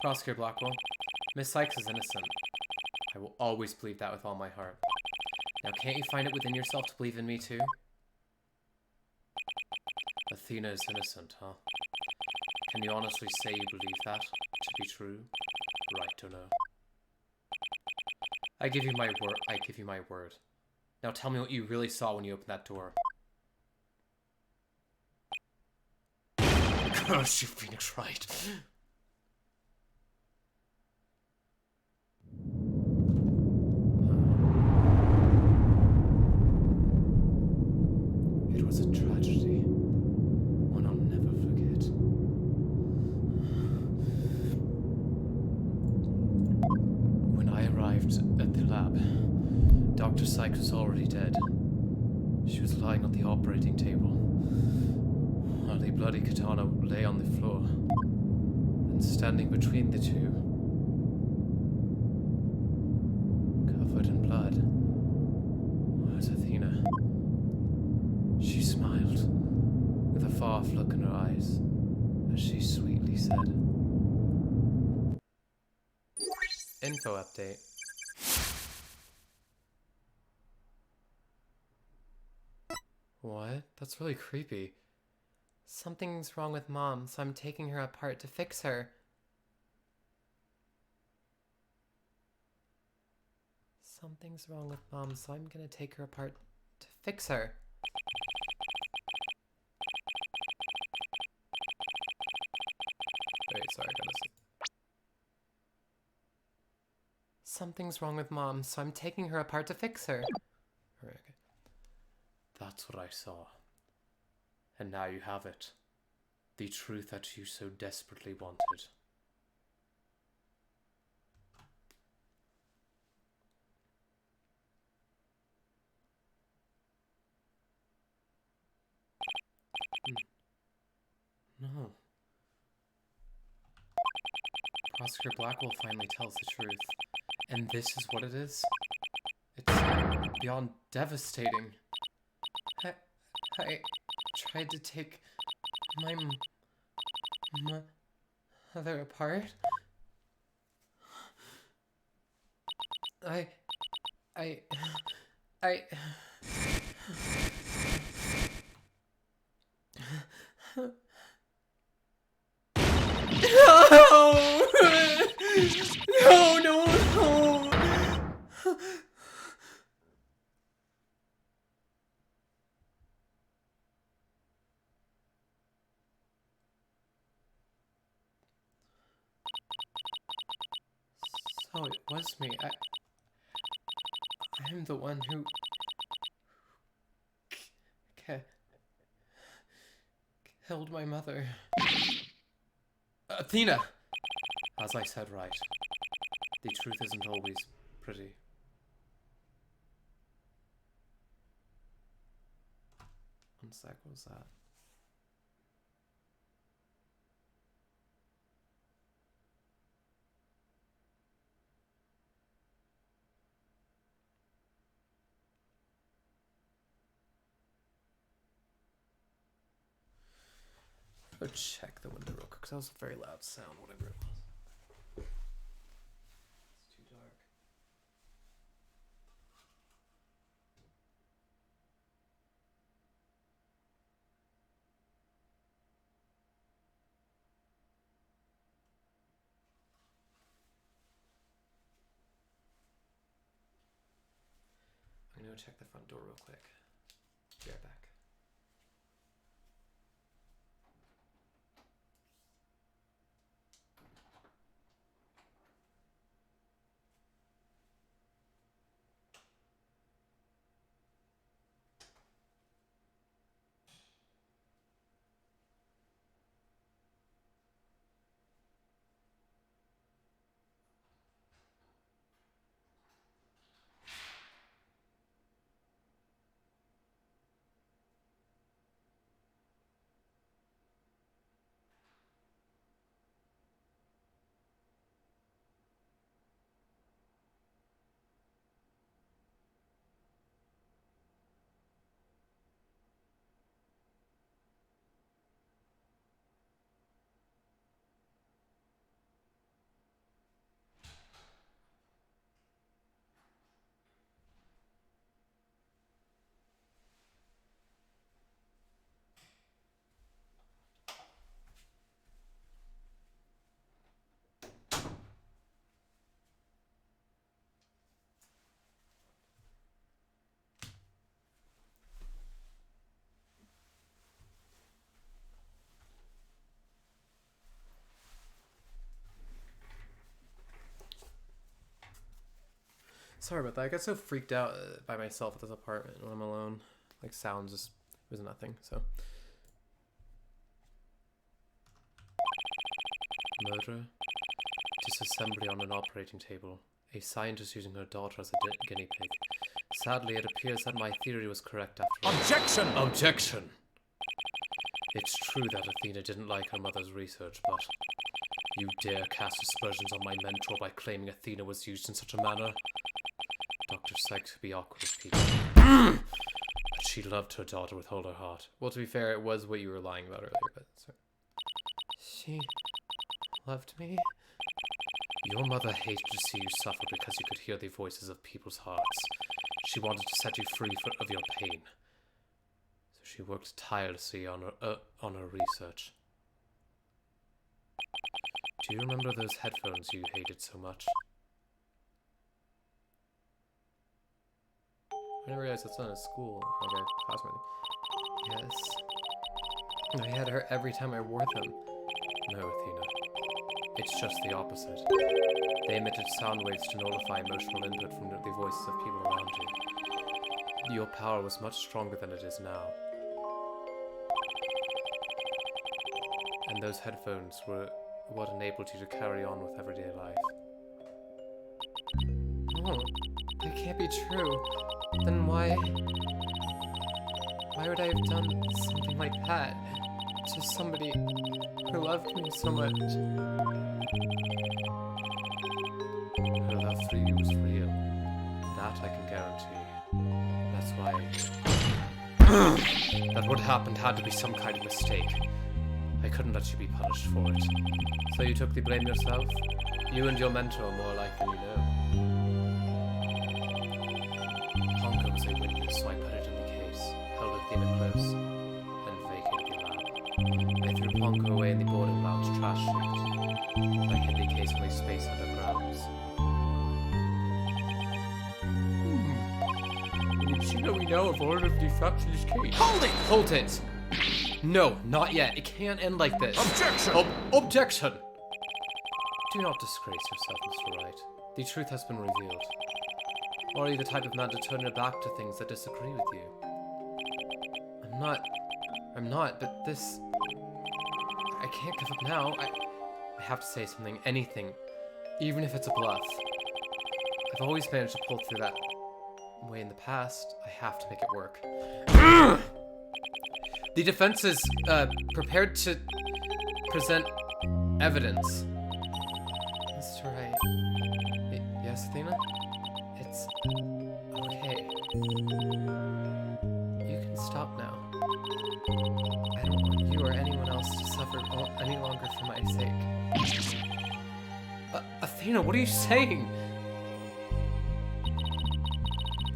Prosecutor Blackwell, Miss Sykes is innocent. I will always believe that with all my heart. Now, can't you find it within yourself to believe in me too? Athena is innocent, huh? Can you honestly say you believe that to be true? Right or no? I give you my word. I give you my word. Now tell me what you really saw when you opened that door. Curse you, Phoenix Wright. It was a tragedy. One I'll never forget. When I arrived at the lab, Dr. Sykes was already dead. She was lying on the operating table, while the bloody katana lay on the floor, and standing between the two, covered in blood, was Athena. She smiled, with a far look in her eyes, as she sweetly said. Info update. What? That's really creepy. Something's wrong with Mom, so I'm taking her apart to fix her. Something's wrong with Mom, so I'm gonna take her apart to fix her. Wait, sorry, I gotta see. Something's wrong with Mom, so I'm taking her apart to fix her. Alright, okay. That's what I saw. And now you have it. The truth that you so desperately wanted. No. Prosecutor Black will finally tell us the truth. And this is what it is? It's beyond devastating. I tried to take my mother apart. I No! No, no, no! So it was me. I'm the one who killed my mother. Athena! As I said, Wright, the truth isn't always pretty. One sec, what was that? Go check the window real quick, because that was a very loud sound, whatever it was. It's too dark. I'm gonna go check the front door real quick. Be right back. Sorry about that. I got so freaked out by myself at this apartment when I'm alone. Like, sounds just was nothing, so. Murder, disassembly on an operating table, a scientist using her daughter as a guinea pig. Sadly, it appears that my theory was correct after all. Objection! Objection! It's true that Athena didn't like her mother's research, but you dare cast aspersions on my mentor by claiming Athena was used in such a manner? Dr. Sykes could be awkward with people. But she loved her daughter with all her heart. Well, to be fair, it was what you were lying about earlier, but sorry. She loved me. Your mother hated to see you suffer because you could hear the voices of people's hearts. She wanted to set you free of your pain. So she worked tirelessly on her research. Do you remember those headphones you hated so much? I didn't realize that's not a school, like a class or anything. Yes. I had her every time I wore them. No, Athena. It's just the opposite. They emitted sound waves to nullify emotional input from the voices of people around you. Your power was much stronger than it is now. And those headphones were what enabled you to carry on with everyday life. Oh, that can't be true. Then why would I have done something like that to somebody who loved me so much? Her love for you was real. That I can guarantee. That's why... that what happened had to be some kind of mistake. I couldn't let you be punished for it. So you took the blame yourself? You and your mentor more likely you know. Pongo was a witness, so I put it in the case, held Athena close, and vacated the lab. I threw Pongo away in the boarding lounge trash chute. I hid the case in my space undergrounds. Did you know we know of all of the facts in this case? Hold it! Hold it! No, not yet. It can't end like this. Objection! Objection! Do not disgrace yourself, Mr. Wright. The truth has been revealed. Or are you the type of man to turn your back to things that disagree with you? I'm not, but this... I can't give up now. I have to say something, anything. Even if it's a bluff. I've always managed to pull through that way in the past. I have to make it work. The defense is prepared to present evidence. Mr. Wright. Yes, Athena? It's okay. You can stop now. I don't want you or anyone else to suffer any longer for my sake. Athena, what are you saying?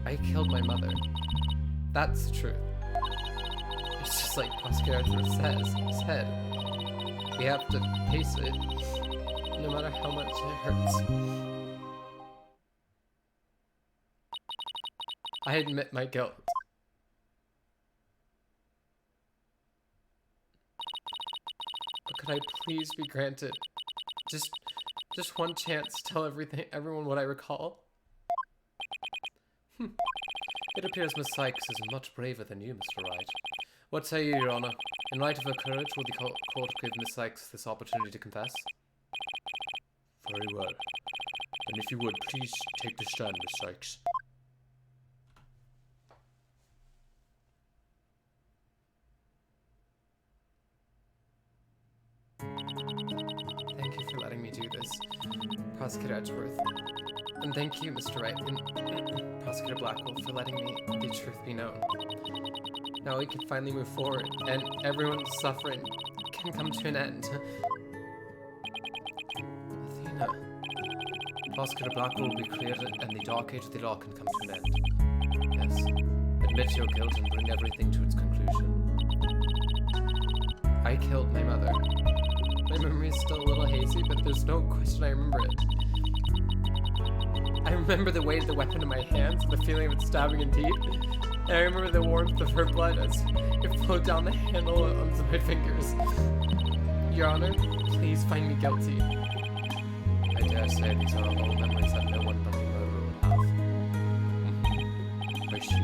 I killed my mother. That's the truth. It's just like Prosecutor said. We have to face it, no matter how much it hurts. I admit my guilt. But could I please be granted just one chance to tell everyone what I recall? It appears Miss Sykes is much braver than you, Mr. Wright. What say you, Your Honor? In light of her courage, will the court give Miss Sykes this opportunity to confess? Very well. And if you would, please take the stand, Miss Sykes. Thank you for letting me do this, Prosecutor Edgeworth. And thank you, Mr. Wright and Prosecutor Blackwell, for letting the truth be known. Now we can finally move forward, and everyone's suffering can come to an end. Athena. Prosecutor Blackwell will be cleared and the dark age of the law can come to an end. Yes. Admit your guilt and bring everything to its conclusion. I killed my mother. My memory is still a little hazy, but there's no question I remember it. I remember the weight of the weapon in my hands, the feeling of it stabbing in teeth, and I remember the warmth of her blood as it flowed down the handle onto my fingers. Your Honor, please find me guilty. I dare say these are all memories that no one but the murderer would have. I see.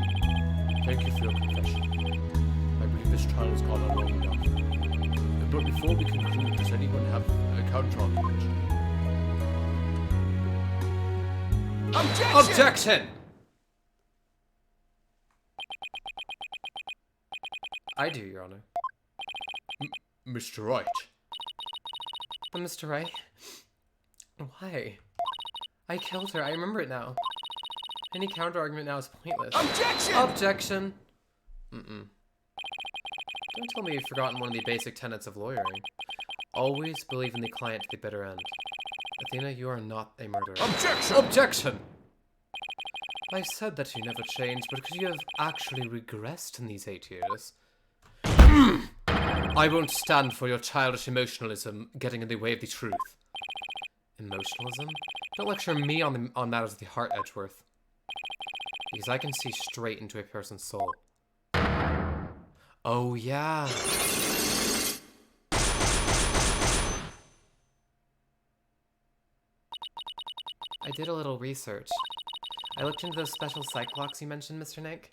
Thank you for your confession. I believe this trial has gone on long enough. But before we conclude, does anyone have a counter-argument? Objection! Objection! I do, Your Honor. Mr. Wright. But Mr. Wright, why? I killed her. I remember it now. Any counter-argument now is pointless. Objection! Objection! Don't tell me you've forgotten one of the basic tenets of lawyering. Always believe in the client to the bitter end. Athena, you are not a murderer. Objection! Objection! I said that you never changed, but could you have actually regressed in these 8 years? I won't stand for your childish emotionalism getting in the way of the truth. Emotionalism? Don't lecture me on matters of the heart, Edgeworth. Because I can see straight into a person's soul. Oh, yeah. I did a little research. I looked into those special psych locks you mentioned, Mr. Nick.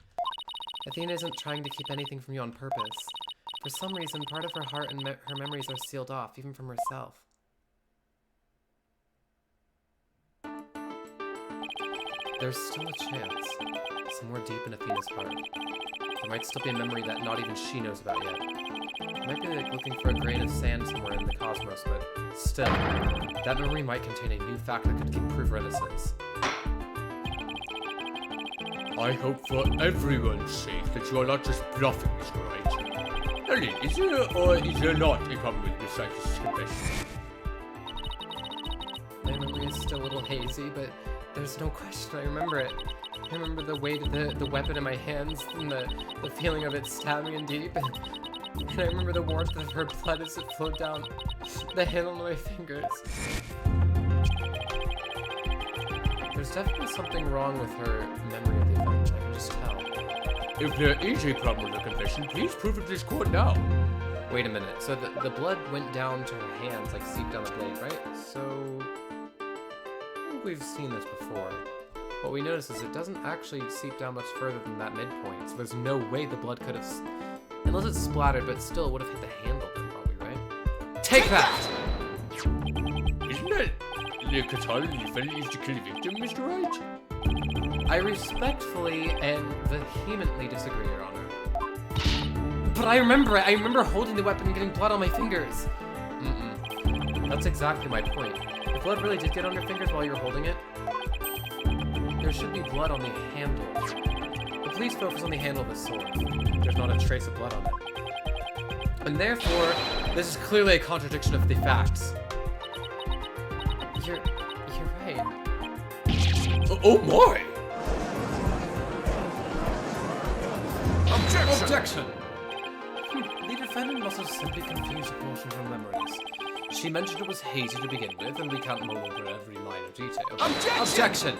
Athena isn't trying to keep anything from you on purpose. For some reason, part of her heart and her memories are sealed off, even from herself. There's still a chance, somewhere deep in Athena's heart. There might still be a memory that not even she knows about yet. It might be like looking for a grain of sand somewhere in the cosmos, but still, that memory might contain a new fact that could prove her innocence. I hope for everyone's sake that you are not just bluffing, Mr. Wright. Helen, is there or is there not a problem with Miss Cyclist's confession? My memory is still a little hazy, but there's no question I remember it. I remember the weight of the weapon in my hands and the feeling of it stabbing in deep. And I remember the warmth of her blood as it flowed down the handle of my fingers. There's definitely something wrong with her memory of the event, I can just tell. If there is a problem with her confession, please prove it to this court now. Wait a minute, so the blood went down to her hands, like seeped down the blade, right? So, I think we've seen this before. What we notice is it doesn't actually seep down much further than that midpoint, so there's no way the blood could have... Unless it's splattered, but still it would have hit the handle then, probably, right? Take that! Isn't that the katana the defendant used to kill the victim, Mr. Wright? I respectfully and vehemently disagree, Your Honor. But I remember it! I remember holding the weapon and getting blood on my fingers! That's exactly my point. The blood really did get on your fingers while you were holding it. There should be blood on the handle. But please focus on the handle of the sword. There's not a trace of blood on it. And therefore, this is clearly a contradiction of the facts. You're right. Oh my! Objection! The defendant must have simply confused a portion of her memories. She mentioned it was hazy to begin with, and we can't mull over every minor detail. Objection!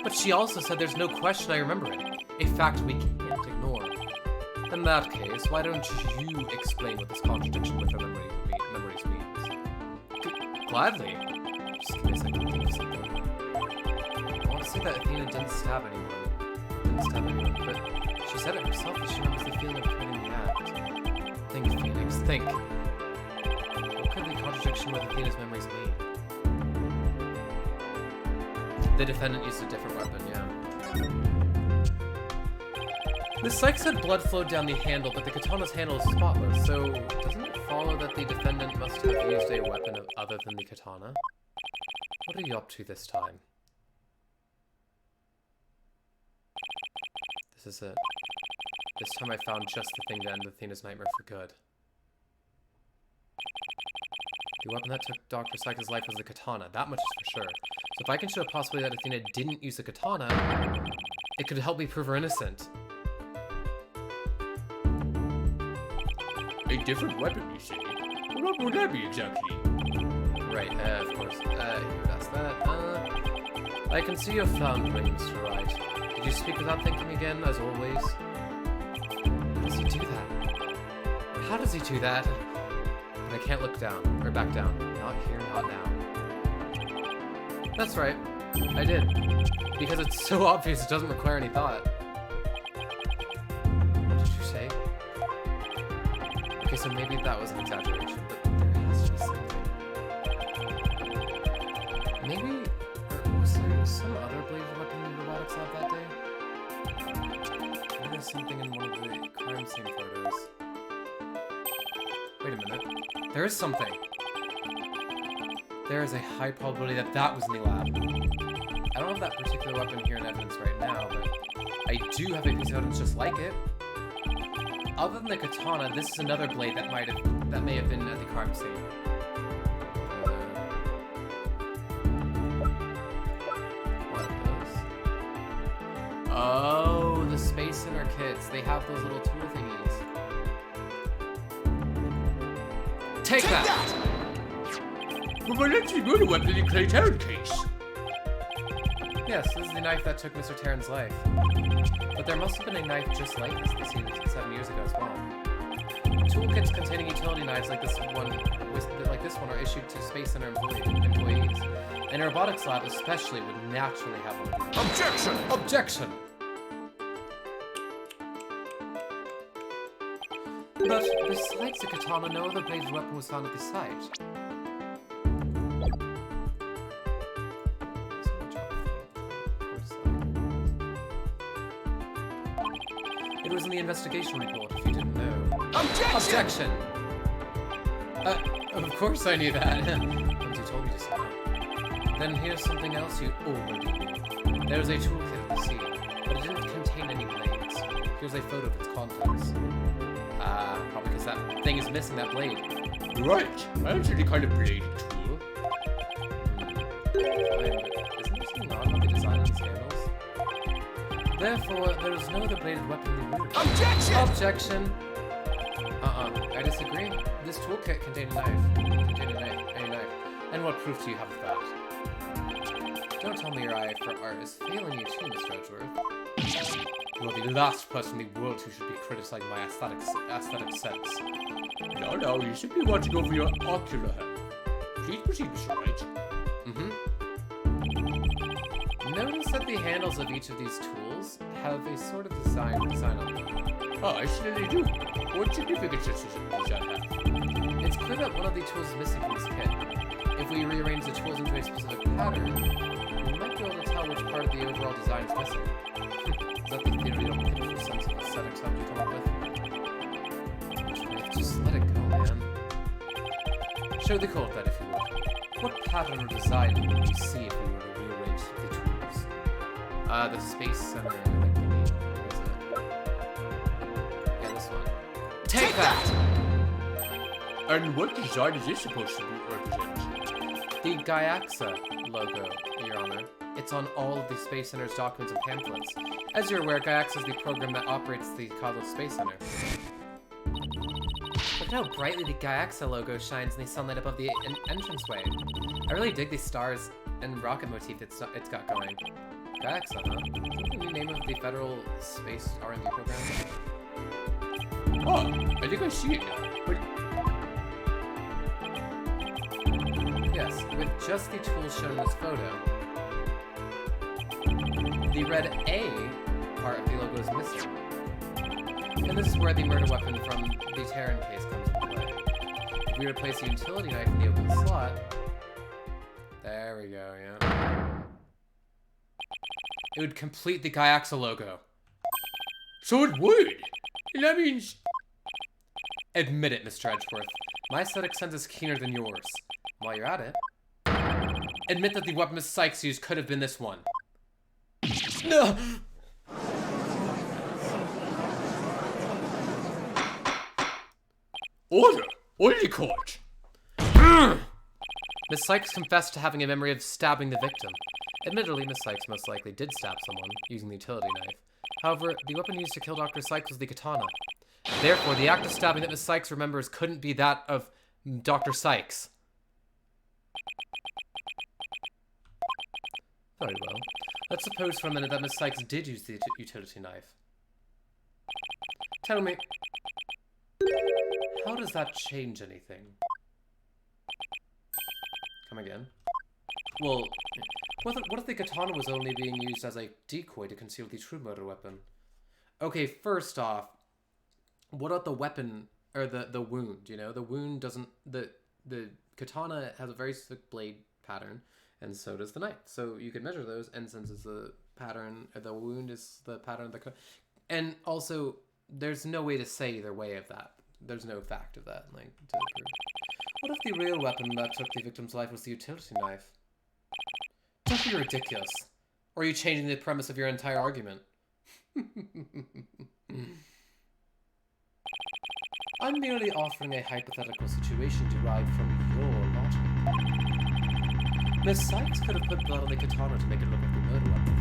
But she also said there's no question I remember it. A fact we can't ignore. In that case, why don't you explain what this contradiction with her memories means? Gladly. Just give me a second to think of something. I want to say that Athena didn't stab anyone. But she said it herself that she remembers the feeling of committing the act. Think, Phoenix, think. What could the contradiction with Athena's memories mean? The defendant used a different weapon, yeah. The psych said blood flowed down the handle, but the katana's handle is spotless, so doesn't it follow that the defendant must have used a weapon other than the katana? What are you up to this time? This is it. This time I found just the thing to end Athena's nightmare for good. The weapon that took Dr. Psyche's life was the katana, that much is for sure. So if I can show a possibility that Athena didn't use the katana, it could help me prove her innocent. A different weapon, you say? What would that be exactly? Right, of course. You would ask that. I can see your floundering, Mr. Wright. Did you speak without thinking again, as always? How does he do that? How does he do that? But I can't look down, or back down. Not here, not now. That's right. I did. Because it's so obvious it doesn't require any thought. What did you say? Okay, so maybe that was an exaggeration, but there has to be something. Maybe was there some other bladed weapon in the robotics lab that day? Maybe there's something in one of the crime scene photos. Wait a minute. There is something. There is a high probability that that was in the lab. I don't have that particular weapon here in evidence right now, but I do have a piece of evidence just like it. Other than the katana, this is another blade that may have been at the crime scene. What is? Oh, the Space Center kids. They have those little tool thingies. Take that! But my electric murder weapon in Clay Tarrant case. Yes, this is the knife that took Mr. Tarrant's life. But there must have been a knife just like this they seen 7 years ago as well. Toolkits containing utility knives like this one are issued to Space Center employees. And a robotics lab especially would naturally have one of these. Objection! Objection! But besides the katana, no other bladed weapon was found at the site. It was in the investigation report, if you didn't know. Objection! Of course I knew that. Once you told me just now. Then here's something else you already knew. There was a toolkit at the scene, but it didn't contain any blades. Here's a photo of its contents. Probably because that thing is missing that blade. Right. That's really kind of bladed tool. Isn't there something odd about the design of these handles? Therefore, there is no other bladed weapon in the room. Objection! Objection! I disagree. This toolkit contained a knife. A knife. And what proof do you have of that? Don't tell me your eye for art is failing you too, Mr. Edgeworth. You are the last person in the world who should be criticizing my aesthetic sense. No, you simply want to go for your ocular health. Please proceed, Mr. Wright. Notice that the handles of each of these tools have a sort of design on them. Oh, I certainly do. What significance does that have? It's clear that one of the tools is missing from this kit. If we rearrange the tools into a specific pattern, we might be able to tell which part of the overall design is missing. Is that the theory of the sense of aesthetics have to come up with? Just let it go, man. Show the court that, if you would. What pattern or design would we see if we were to rearrange the tools? The Space Center, where is it? Yeah, this one. Take that! And what design is this supposed to represent? The Gaiaxa logo, Your Honor. It's on all of the Space Center's documents and pamphlets. As you're aware, Gaiaxa is the program that operates the Cosmos Space Center. Look at how brightly the Gaiaxa logo shines in the sunlight above the entranceway. I really dig the stars and rocket motif it's got going. Gaiaxa, huh? Is that the new name of the Federal Space R&D program? Oh, I think I see it now. But yes, with just the tools shown in this photo. The red A part of the logo is missing. And this is where the murder weapon from the Terran case comes into play. If we replace the utility knife in the open slot... There we go, yeah. It would complete the Gaiaxa logo. so it would. And that means... Admit it, Mr. Edgeworth. My aesthetic sense is keener than yours. While you're at it, admit that the weapon Miss Sykes used could have been this one. No! Order! Order, court! Miss Sykes confessed to having a memory of stabbing the victim. Admittedly, Miss Sykes most likely did stab someone using the utility knife. However, the weapon used to kill Dr. Sykes was the katana. Therefore, the act of stabbing that Miss Sykes remembers couldn't be that of Dr. Sykes. Very well. Let's suppose for a minute that Miss Sykes did use the utility knife. Tell me, how does that change anything? Come again. Well, what if the katana was only being used as a decoy to conceal the true murder weapon? Okay, first off, what about the weapon, or the wound, you know? The wound doesn't, the katana has a very specific blade pattern, and so does the knife. So you could measure those, and since it's the pattern, or the wound is the pattern of the, and also, there's no way to say either way of that. There's no fact of that, like, to prove. What if the real weapon that took the victim's life was the utility knife? Don't be ridiculous. Or are you changing the premise of your entire argument? I'm merely offering a hypothetical situation derived from your logic. Miss Sykes could have put blood on the katana to make it look like the murder weapon.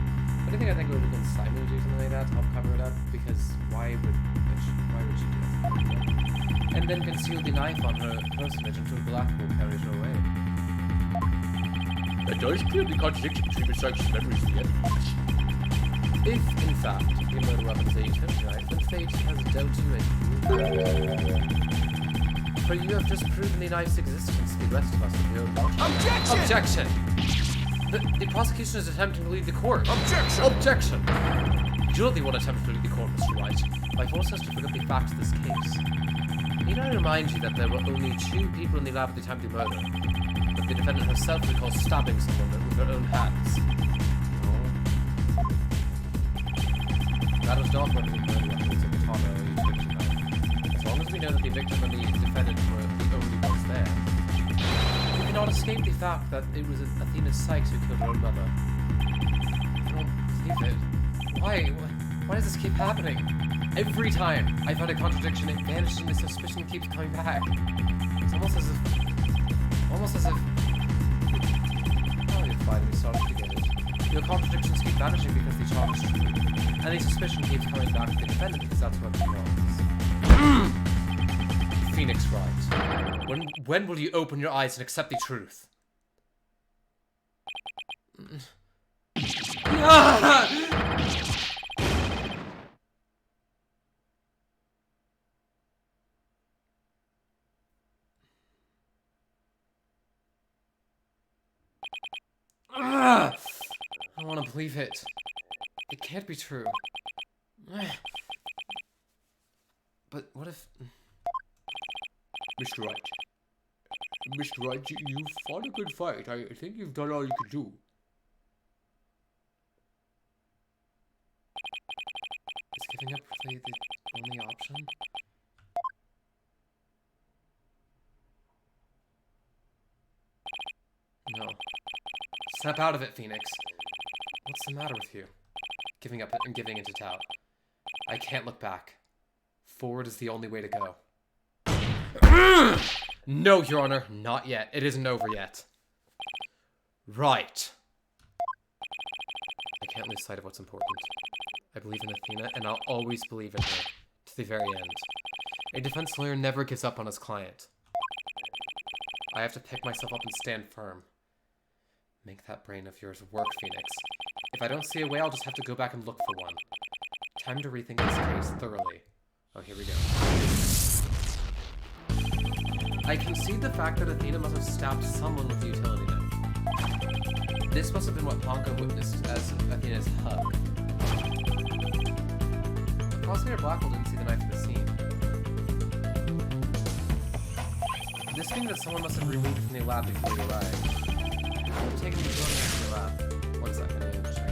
But I think it would have been Simon to do something like that to help cover it up, because why would she do that? And then conceal the knife on her personage until Blackwood carries her away. That does clear the contradiction between Miss Sykes' memories and the evidence. If, in fact, the murder weapon is a utility knife, then fate has dealt you a for you have just proven the knife's existence to the rest of us with your own logic. Objection! The prosecution is attempting to lead the court. Objection! Objection! You're the one attempting to lead the court, Mr. Wright. By forcing us to forget the facts of this case. Need I remind you that there were only 2 people in the lab at the time of the murder? That the defendant herself recalls stabbing someone with her own hands. That was not one of the murder weapons of the katana or utility knife. As long as we know that the victim and the defendant were the only ones there, we cannot escape the fact that it was Athena Sykes who killed her own mother. I don't believe it. Why does this keep happening? Every time I find a contradiction, it vanishes and the suspicion keeps coming back. It's almost as if... Oh, you're finally starting to get it. Your contradictions keep vanishing because the charge is true. And the suspicion keeps coming back to the defendant because that's what belongs. Phoenix Wright. When will you open your eyes and accept the truth? I don't want to believe it. It can't be true. But what if... Mr. Wright. Mr. Wright, you fought a good fight. I think you've done all you could do. Is giving up really the only option? No. Snap out of it, Phoenix. What's the matter with you? Giving up and giving into doubt. I can't look back. Forward is the only way to go. No, Your Honor, not yet. It isn't over yet. Right. I can't lose sight of what's important. I believe in Athena, and I'll always believe in her. To the very end. A defense lawyer never gives up on his client. I have to pick myself up and stand firm. Make that brain of yours work, Phoenix. If I don't see a way, I'll just have to go back and look for one. Time to rethink this case thoroughly. Oh, here we go. I concede the fact that Athena must have stabbed someone with the utility knife. This must have been what Ponko witnessed as Athena's hug. The prosecutor Blackwell didn't see the knife at the scene. This means that someone must have removed it from the lab before he arrived. I'm taking the drone to the lab. 1 second, I need to check something.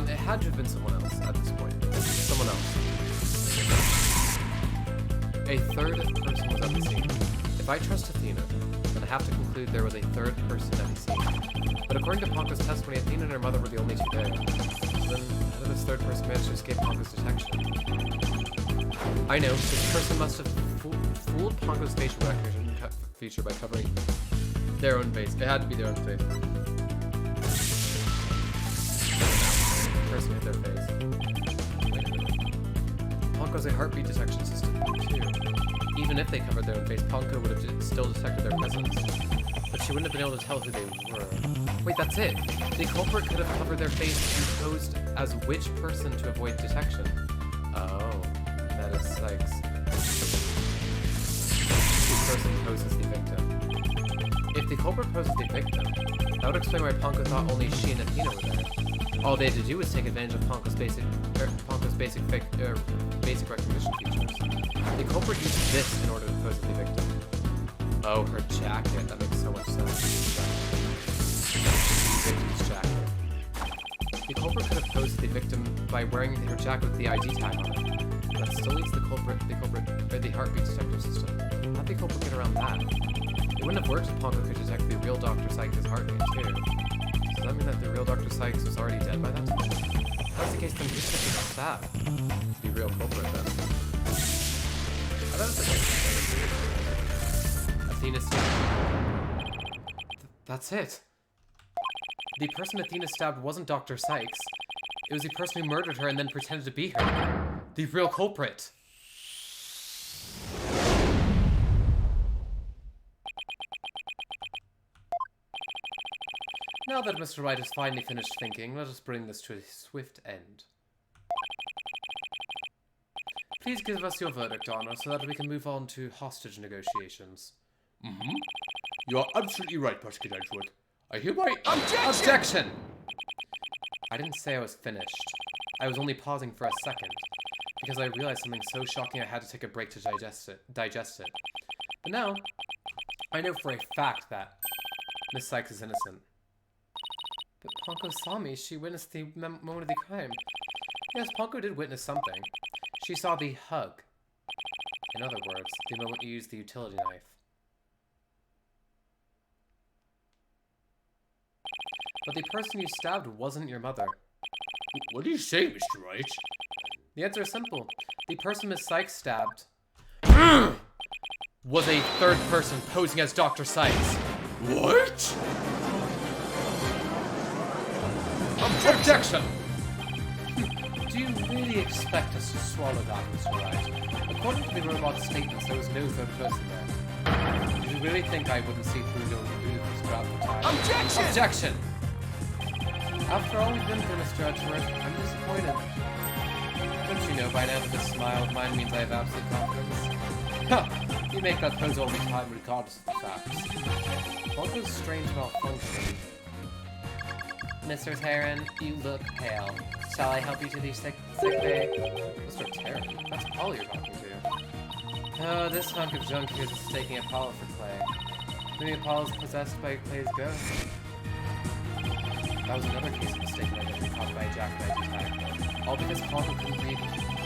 It had to have been someone else at this point. Someone else. A third person was at the scene. If I trust Athena, then I have to conclude there was a third person at the scene. But according to Ponko's testimony, Athena and her mother were the only 2 there. So then, how did this third person manage to escape Ponko's detection? I know, this person must have fooled Ponko's facial recognition feature by covering their own face. It had to be their own face. Person hit their face. Wait a minute. Ponko's a heartbeat detection system, too. Even if they covered their own face, Ponko would have still detected their presence. But she wouldn't have been able to tell who they were. Wait, that's it. The culprit could have covered their face and posed as which person to avoid detection. Oh, that is Sykes. The person poses the victim. If the culprit poses the victim, that would explain why Ponko thought only she and Athena were there. All they had to do was take advantage of Ponko's basic recognition features. The culprit used this in order to pose the victim. Oh, her jacket. That makes so much sense. The victim's jacket. The culprit could have posed the victim by wearing her jacket with the ID tag on it. That still leaves the heartbeat detector system. How'd the culprit get around that? It wouldn't have worked if Ponko could detect the real Dr. Sykes' heartbeat too. Does that mean that the real Dr. Sykes was already dead by that time? If that's the case, then who's taking the stab? The real culprit then. Oh, that was Athena stabbed. That's it. The person Athena stabbed wasn't Dr. Sykes. It was the person who murdered her and then pretended to be her. The real culprit. Now that Mr. Wright has finally finished thinking, let us bring this to a swift end. Please give us your verdict, Honor, so that we can move on to hostage negotiations. Mm-hmm. You are absolutely right, Particle Edgewood. I hereby... Objection! I didn't say I was finished. I was only pausing for a second, because I realized something so shocking I had to take a break to digest it. But now, I know for a fact that Miss Sykes is innocent. But Ponko saw me. She witnessed the moment of the crime. Yes, Ponko did witness something. She saw the hug. In other words, the moment you used the utility knife. But the person you stabbed wasn't your mother. What do you say, Mr. Wright? The answer is simple. The person Miss Sykes stabbed was a third person posing as Dr. Sykes. What? Objection! Do you really expect us to swallow that, Mr. Wright? According to the robot's statements, there was no third person there. Did you really think I wouldn't see through those throughout the time? Objection! After all we've been through, Mr. Edgeworth, I'm disappointed. Don't you know by now that this smile of mine means I have absolute confidence? Ha! You make that pose all the time regardless of the facts. Ponko's strange malfunction. Mr. Terran, you look pale. Shall I help you to the sick bay? Mr. Terran? That's Paul you're talking to. Oh, this hunk of junk here is mistaking Apollo for Clay. Maybe Apollo's possessed by Clay's ghost. That was another case of mistaken identity caused by a jacket ID tag. All because Ponko couldn't read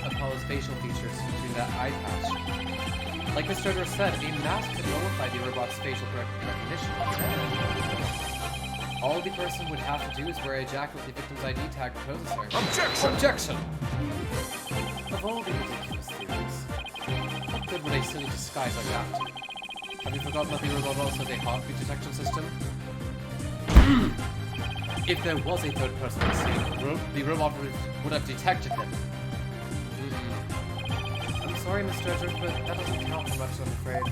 Apollo's facial features through that eye patch. Like Mr. Edgeworth said, a mask could nullify the robot's facial recognition. All the person would have to do is wear a jacket with the victim's ID tag that poses her. Objection! Of all the ridiculous theories, what good would a silly disguise like that do? Have you forgotten that the robot also has a heartbeat detection system? If there was a third person in the scene, the robot would have detected him. I'm sorry, Mr. Edgeworth, but that doesn't count for much, I'm afraid.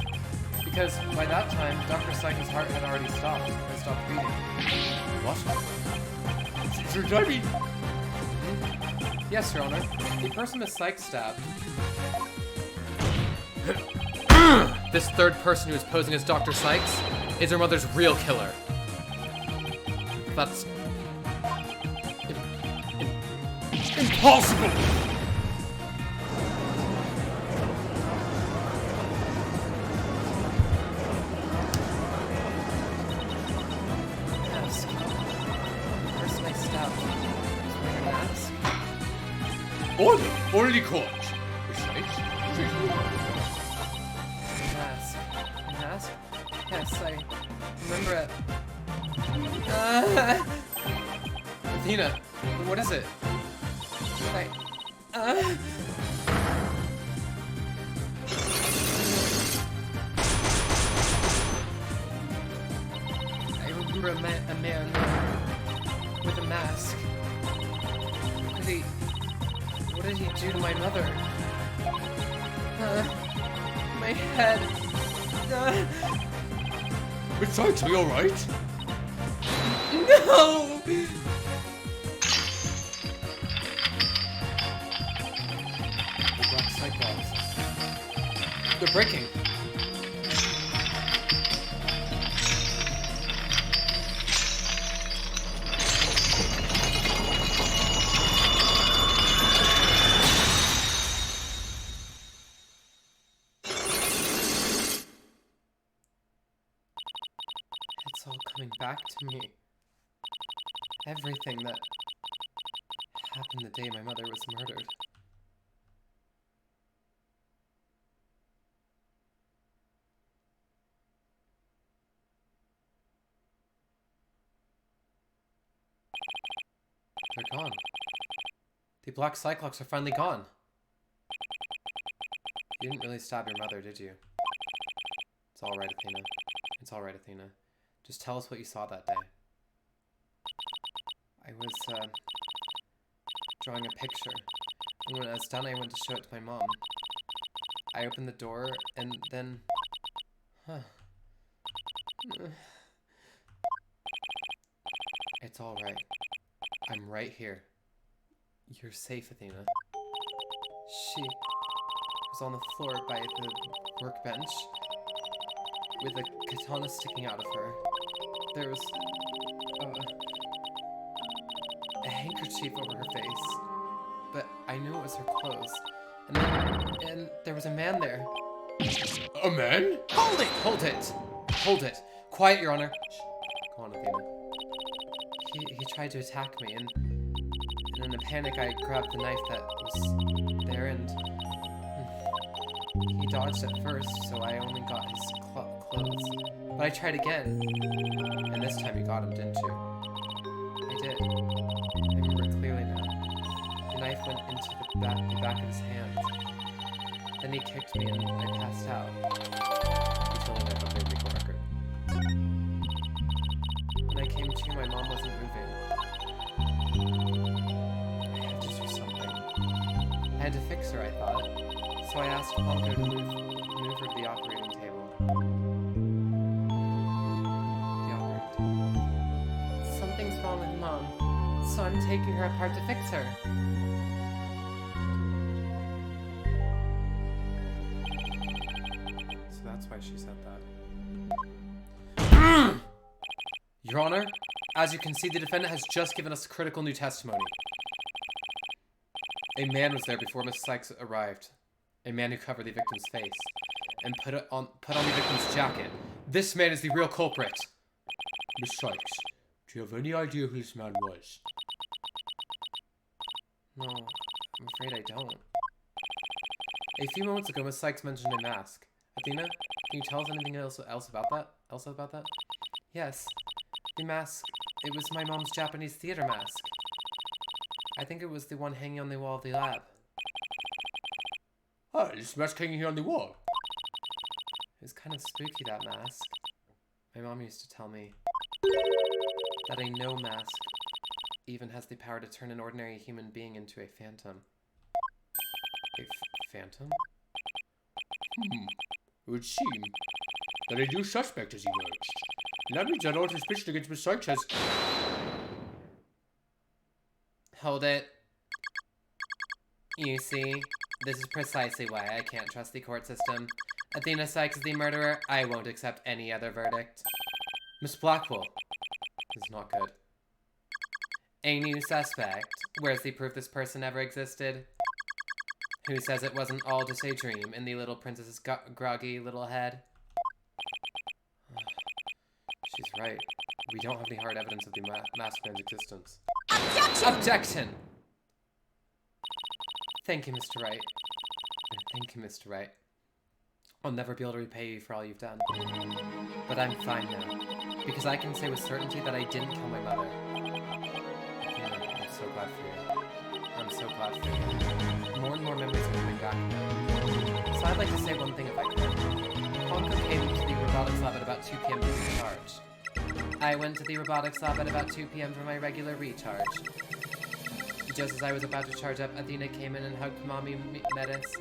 Because by that time, Dr. Sykes' heart had already stopped and stopped beating. What? Sir Davy! Yes, Your Honor. The person Miss Sykes stabbed. This third person who is posing as Dr. Sykes is her mother's real killer. That's... Impossible! Mask. The person I stabbed was wearing a mask. Already caught. Mask. Mask? Yes, I remember it. Athena, what is it? I remember a man with a mask. What did he do to my mother? My head. Besides, are you alright? No! The black cyclops. They're breaking. It's all coming back to me. Everything that happened the day my mother was murdered. They're gone. The black cyclops are finally gone. You didn't really stab your mother, did you? It's alright, Athena. It's alright, Athena. Just tell us what you saw that day. I was, drawing a picture. And when I was done, I went to show it to my mom. I opened the door, and then... It's alright. I'm right here. You're safe, Athena. She was on the floor by the workbench with a katana sticking out of her. There was a handkerchief over her face, but I knew it was her clothes. And there was a man there. A man? Hold it! Hold it! Hold it! Quiet, Your Honor. Shh. Go on, Athena. He tried to attack me, and in a panic I grabbed the knife that was there, and he dodged at first, so I only got his clothes. But I tried again, and this time you got him, didn't you? I did. I remember it clearly now. The knife went into the back of his hand. Then he kicked me, and I passed out. He's holding a knife up there, legal record. When I came to, my mom wasn't moving. I had to do something. I had to fix her, I thought. So I asked Pongo to move her to the operating table. The operating table. Something's wrong with Mom, so I'm taking her apart to fix her. So that's why she said that. Your Honor, as you can see, the defendant has just given us critical new testimony. A man was there before Miss Sykes arrived. A man who covered the victim's face and put on the victim's jacket. This man is the real culprit. Miss Sykes, do you have any idea who this man was? No, I'm afraid I don't. A few moments ago, Miss Sykes mentioned a mask. Athena, can you tell us anything else about that? Yes. The mask, it was my mom's Japanese theater mask. I think it was the one hanging on the wall of the lab. Ah, this mask hanging here on the wall. It was kind of spooky, that mask. My mom used to tell me that a no mask even has the power to turn an ordinary human being into a phantom. A phantom? It would seem that a new suspect has emerged. And that means that all suspicion against Miss Sykes has... Hold it. You see, this is precisely why I can't trust the court system. Athena Sykes is the murderer. I won't accept any other verdict. Miss Blackwell. This is not good. A new suspect. Where's the proof this person ever existed? Who says it wasn't all just a dream in the little princess's groggy little head? She's right. We don't have any hard evidence of the masked man's existence. Objection! Objection! Thank you, Mr. Wright. Thank you, Mr. Wright. I'll never be able to repay you for all you've done. But I'm fine now, because I can say with certainty that I didn't kill my mother. I'm so glad for you. I'm so glad for you. More and more memories are coming back now. So I'd like to say one thing if I could. Honka came to the robotics lab at about 2 p.m. to recharge. I went to the robotics lab at about 2 p.m. for my regular recharge. Just as I was about to charge up, Athena came in and hugged Mommy Metis,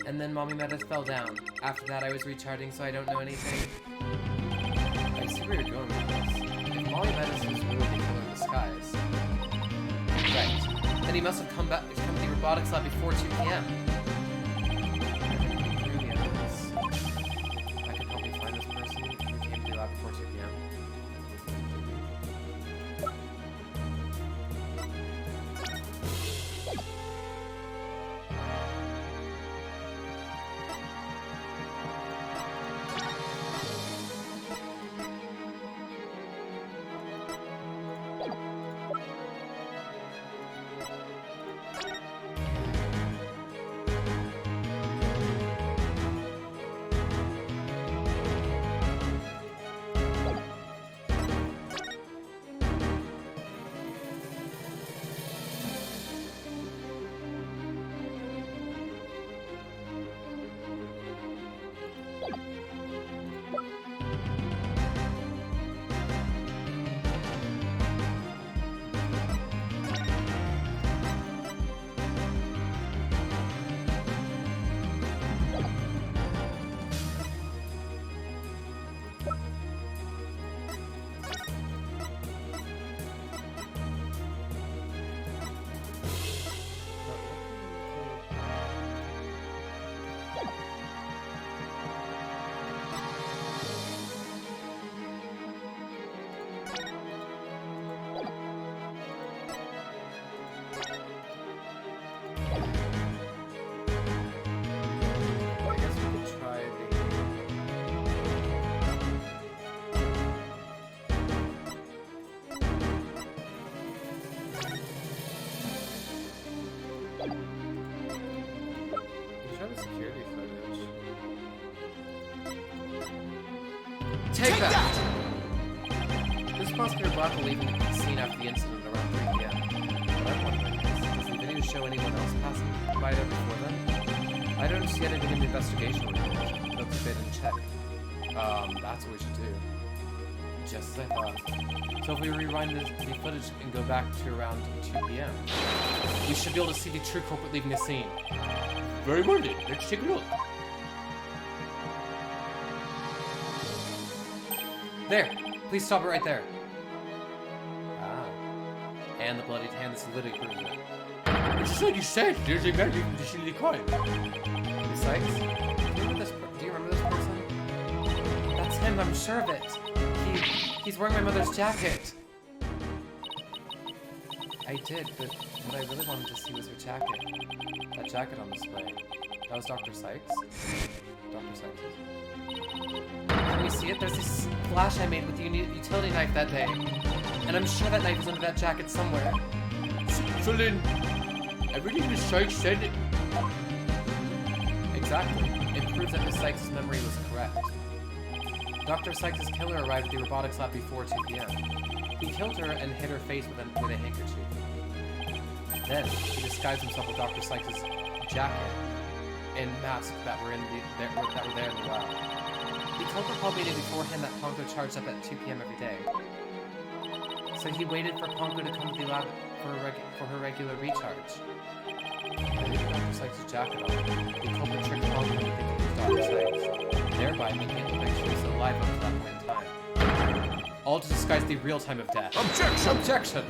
and then Mommy Metis fell down. After that, I was recharging, so I don't know anything. I was see where you're going with this. If Molly Menace was really the killer in disguise. Right. Then he must have come to the robotics lab before 2 p.m. I could help me find this person who came to the lab before 2 p.m. Take that! This prosecutor Black will leave the scene after the incident around 3 p.m. What I'm wondering is, does the video show anyone else passing by there before then? I don't see anything in the investigation report. Let's fit and check. That's what we should do. Just as I thought. So if we rewind the footage and go back to around 2 p.m., we should be able to see the true culprit leaving the scene. Very well then, let's take a look. There! Please stop it right there. Ah. And the bloodied hand that's literally proving it. It's just like you said, there's a man leaving the scene of the crime. Sykes? Do you remember this person? That's him, I'm sure of it. He's wearing my mother's jacket. I did, but what I really wanted to see was her jacket. That jacket on display. That was Dr. Sykes? Dr. Sykes. Can you see it? There's this flash I made with the utility knife that day. And I'm sure that knife was under that jacket somewhere. So then, everything Miss Sykes said... Exactly. It proves that Miss Sykes' memory was correct. Dr. Sykes' killer arrived at the robotics lab before 2 p.m. He killed her and hit her face with a handkerchief. Then, he disguised himself with Dr. Sykes' jacket and mask that were there in the lab. The culprit probably knew beforehand that Ponko charged up at 2 p.m. every day. So he waited for Ponko to come to the lab for her regular recharge. With Dr. Sykes' jacket on, the culprit tricked Ponko into thinking he was Dr. Sykes, thereby making it look like she was alive up to that point in time. All to disguise the real time of death. Objection! Objection!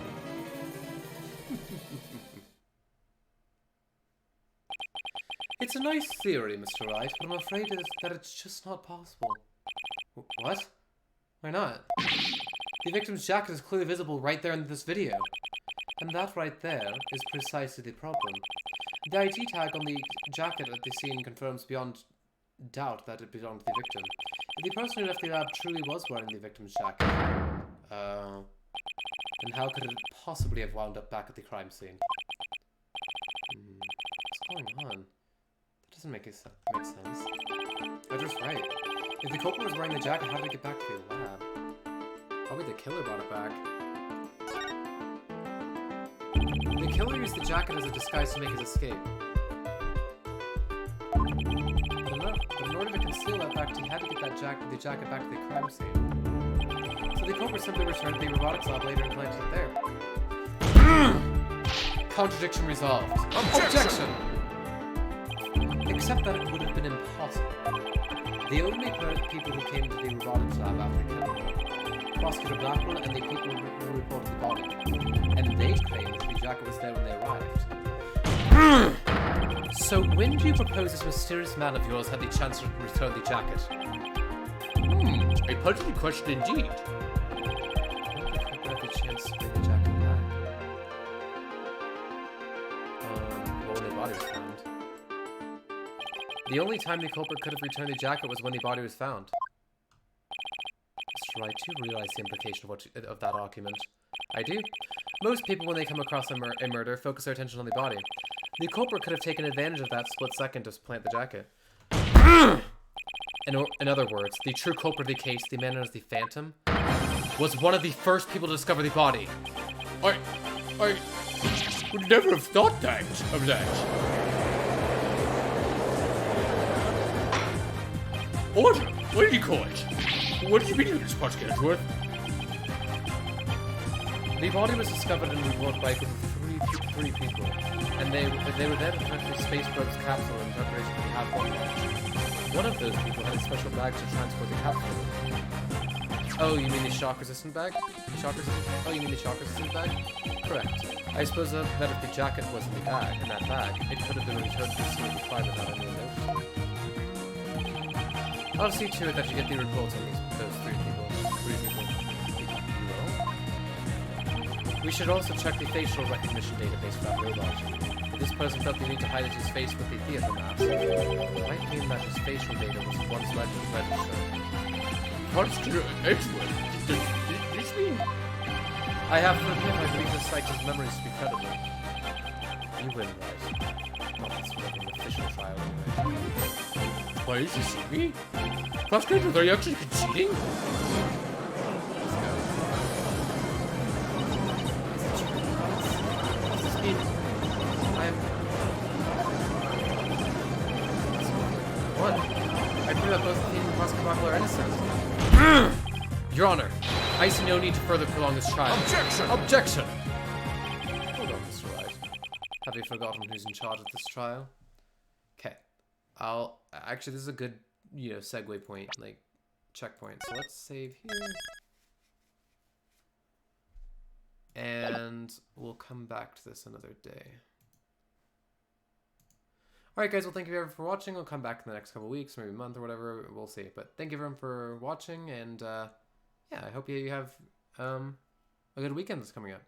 It's a nice theory, Mr. Wright, but I'm afraid that it's just not possible. What? Why not? The victim's jacket is clearly visible right there in this video. And that right there is precisely the problem. The ID tag on the jacket at the scene confirms beyond doubt that it belonged to the victim. If the person who left the lab truly was wearing the victim's jacket, then how could it possibly have wound up back at the crime scene? What's going on? That doesn't make sense. Edgar's right. If the culprit was wearing the jacket, how did it get back to the lab? Probably the killer brought it back. The killer used the jacket as a disguise to make his escape. But in order to conceal that fact, he had to get the jacket back to the crime scene. So the culprit simply returned to the robotics lab later and planted it there. Contradiction resolved. Objection! Except that it would have been impossible. The only people who came to the robotics lab after killing her Prosecutor Blackwell and the people who reported the body. And they claimed that the jacket was there when they arrived. So when do you propose this mysterious man of yours had the chance to return the jacket? A puzzling question indeed. When had the chance to bring the jacket back? Well, when the body was found. The only time the culprit could have returned the jacket was when the body was found. Mr. Wright, do you realize the implication of that argument? I do. Most people, when they come across a murder, focus their attention on the body. The culprit could have taken advantage of that split second to plant the jacket. In other words, the true culprit of the case, the man known as the Phantom, was one of the first people to discover the body. I would never have thought of that. Order? What did you call it? What did you mean, Miss Pottsworth? The body was discovered and reported by a group of three people, and they were then returned to Space Probe's capsule in preparation for the half-one launch. One of those people had a special bag to transport the capsule. Oh, you mean the shock-resistant bag? Oh, you mean the shock-resistant bag? Correct. I suppose that if the jacket was in that bag, it could have been returned to the scene of the crime without any notice. I'll see to it that you get the reports on those three people. We should also check the facial recognition database for that robot. If this person felt the need to hide his face with the theater mask, it might mean that his facial data was once registered. Constable Edgeworth? Does this mean? I have to admit, I believe this psychic's memories to be credible. You win, right? Not this sort of an official trial anyway. Why is this me? Prosecutor, are you actually conceding? What? I believe that both the and Prosecutor Blackwell are innocent. Your Honor, I see no need to further prolong this trial. Objection! Objection! Hold on, Mr. Wright. Have you forgotten who's in charge of this trial? Okay. Actually, this is a good, segue point, checkpoint. So let's save here. And we'll come back to this another day. Alright guys, well thank you everyone for watching. I'll come back in the next couple of weeks, maybe a month or whatever, we'll see. But thank you everyone for watching, and yeah, I hope you have a good weekend that's coming up.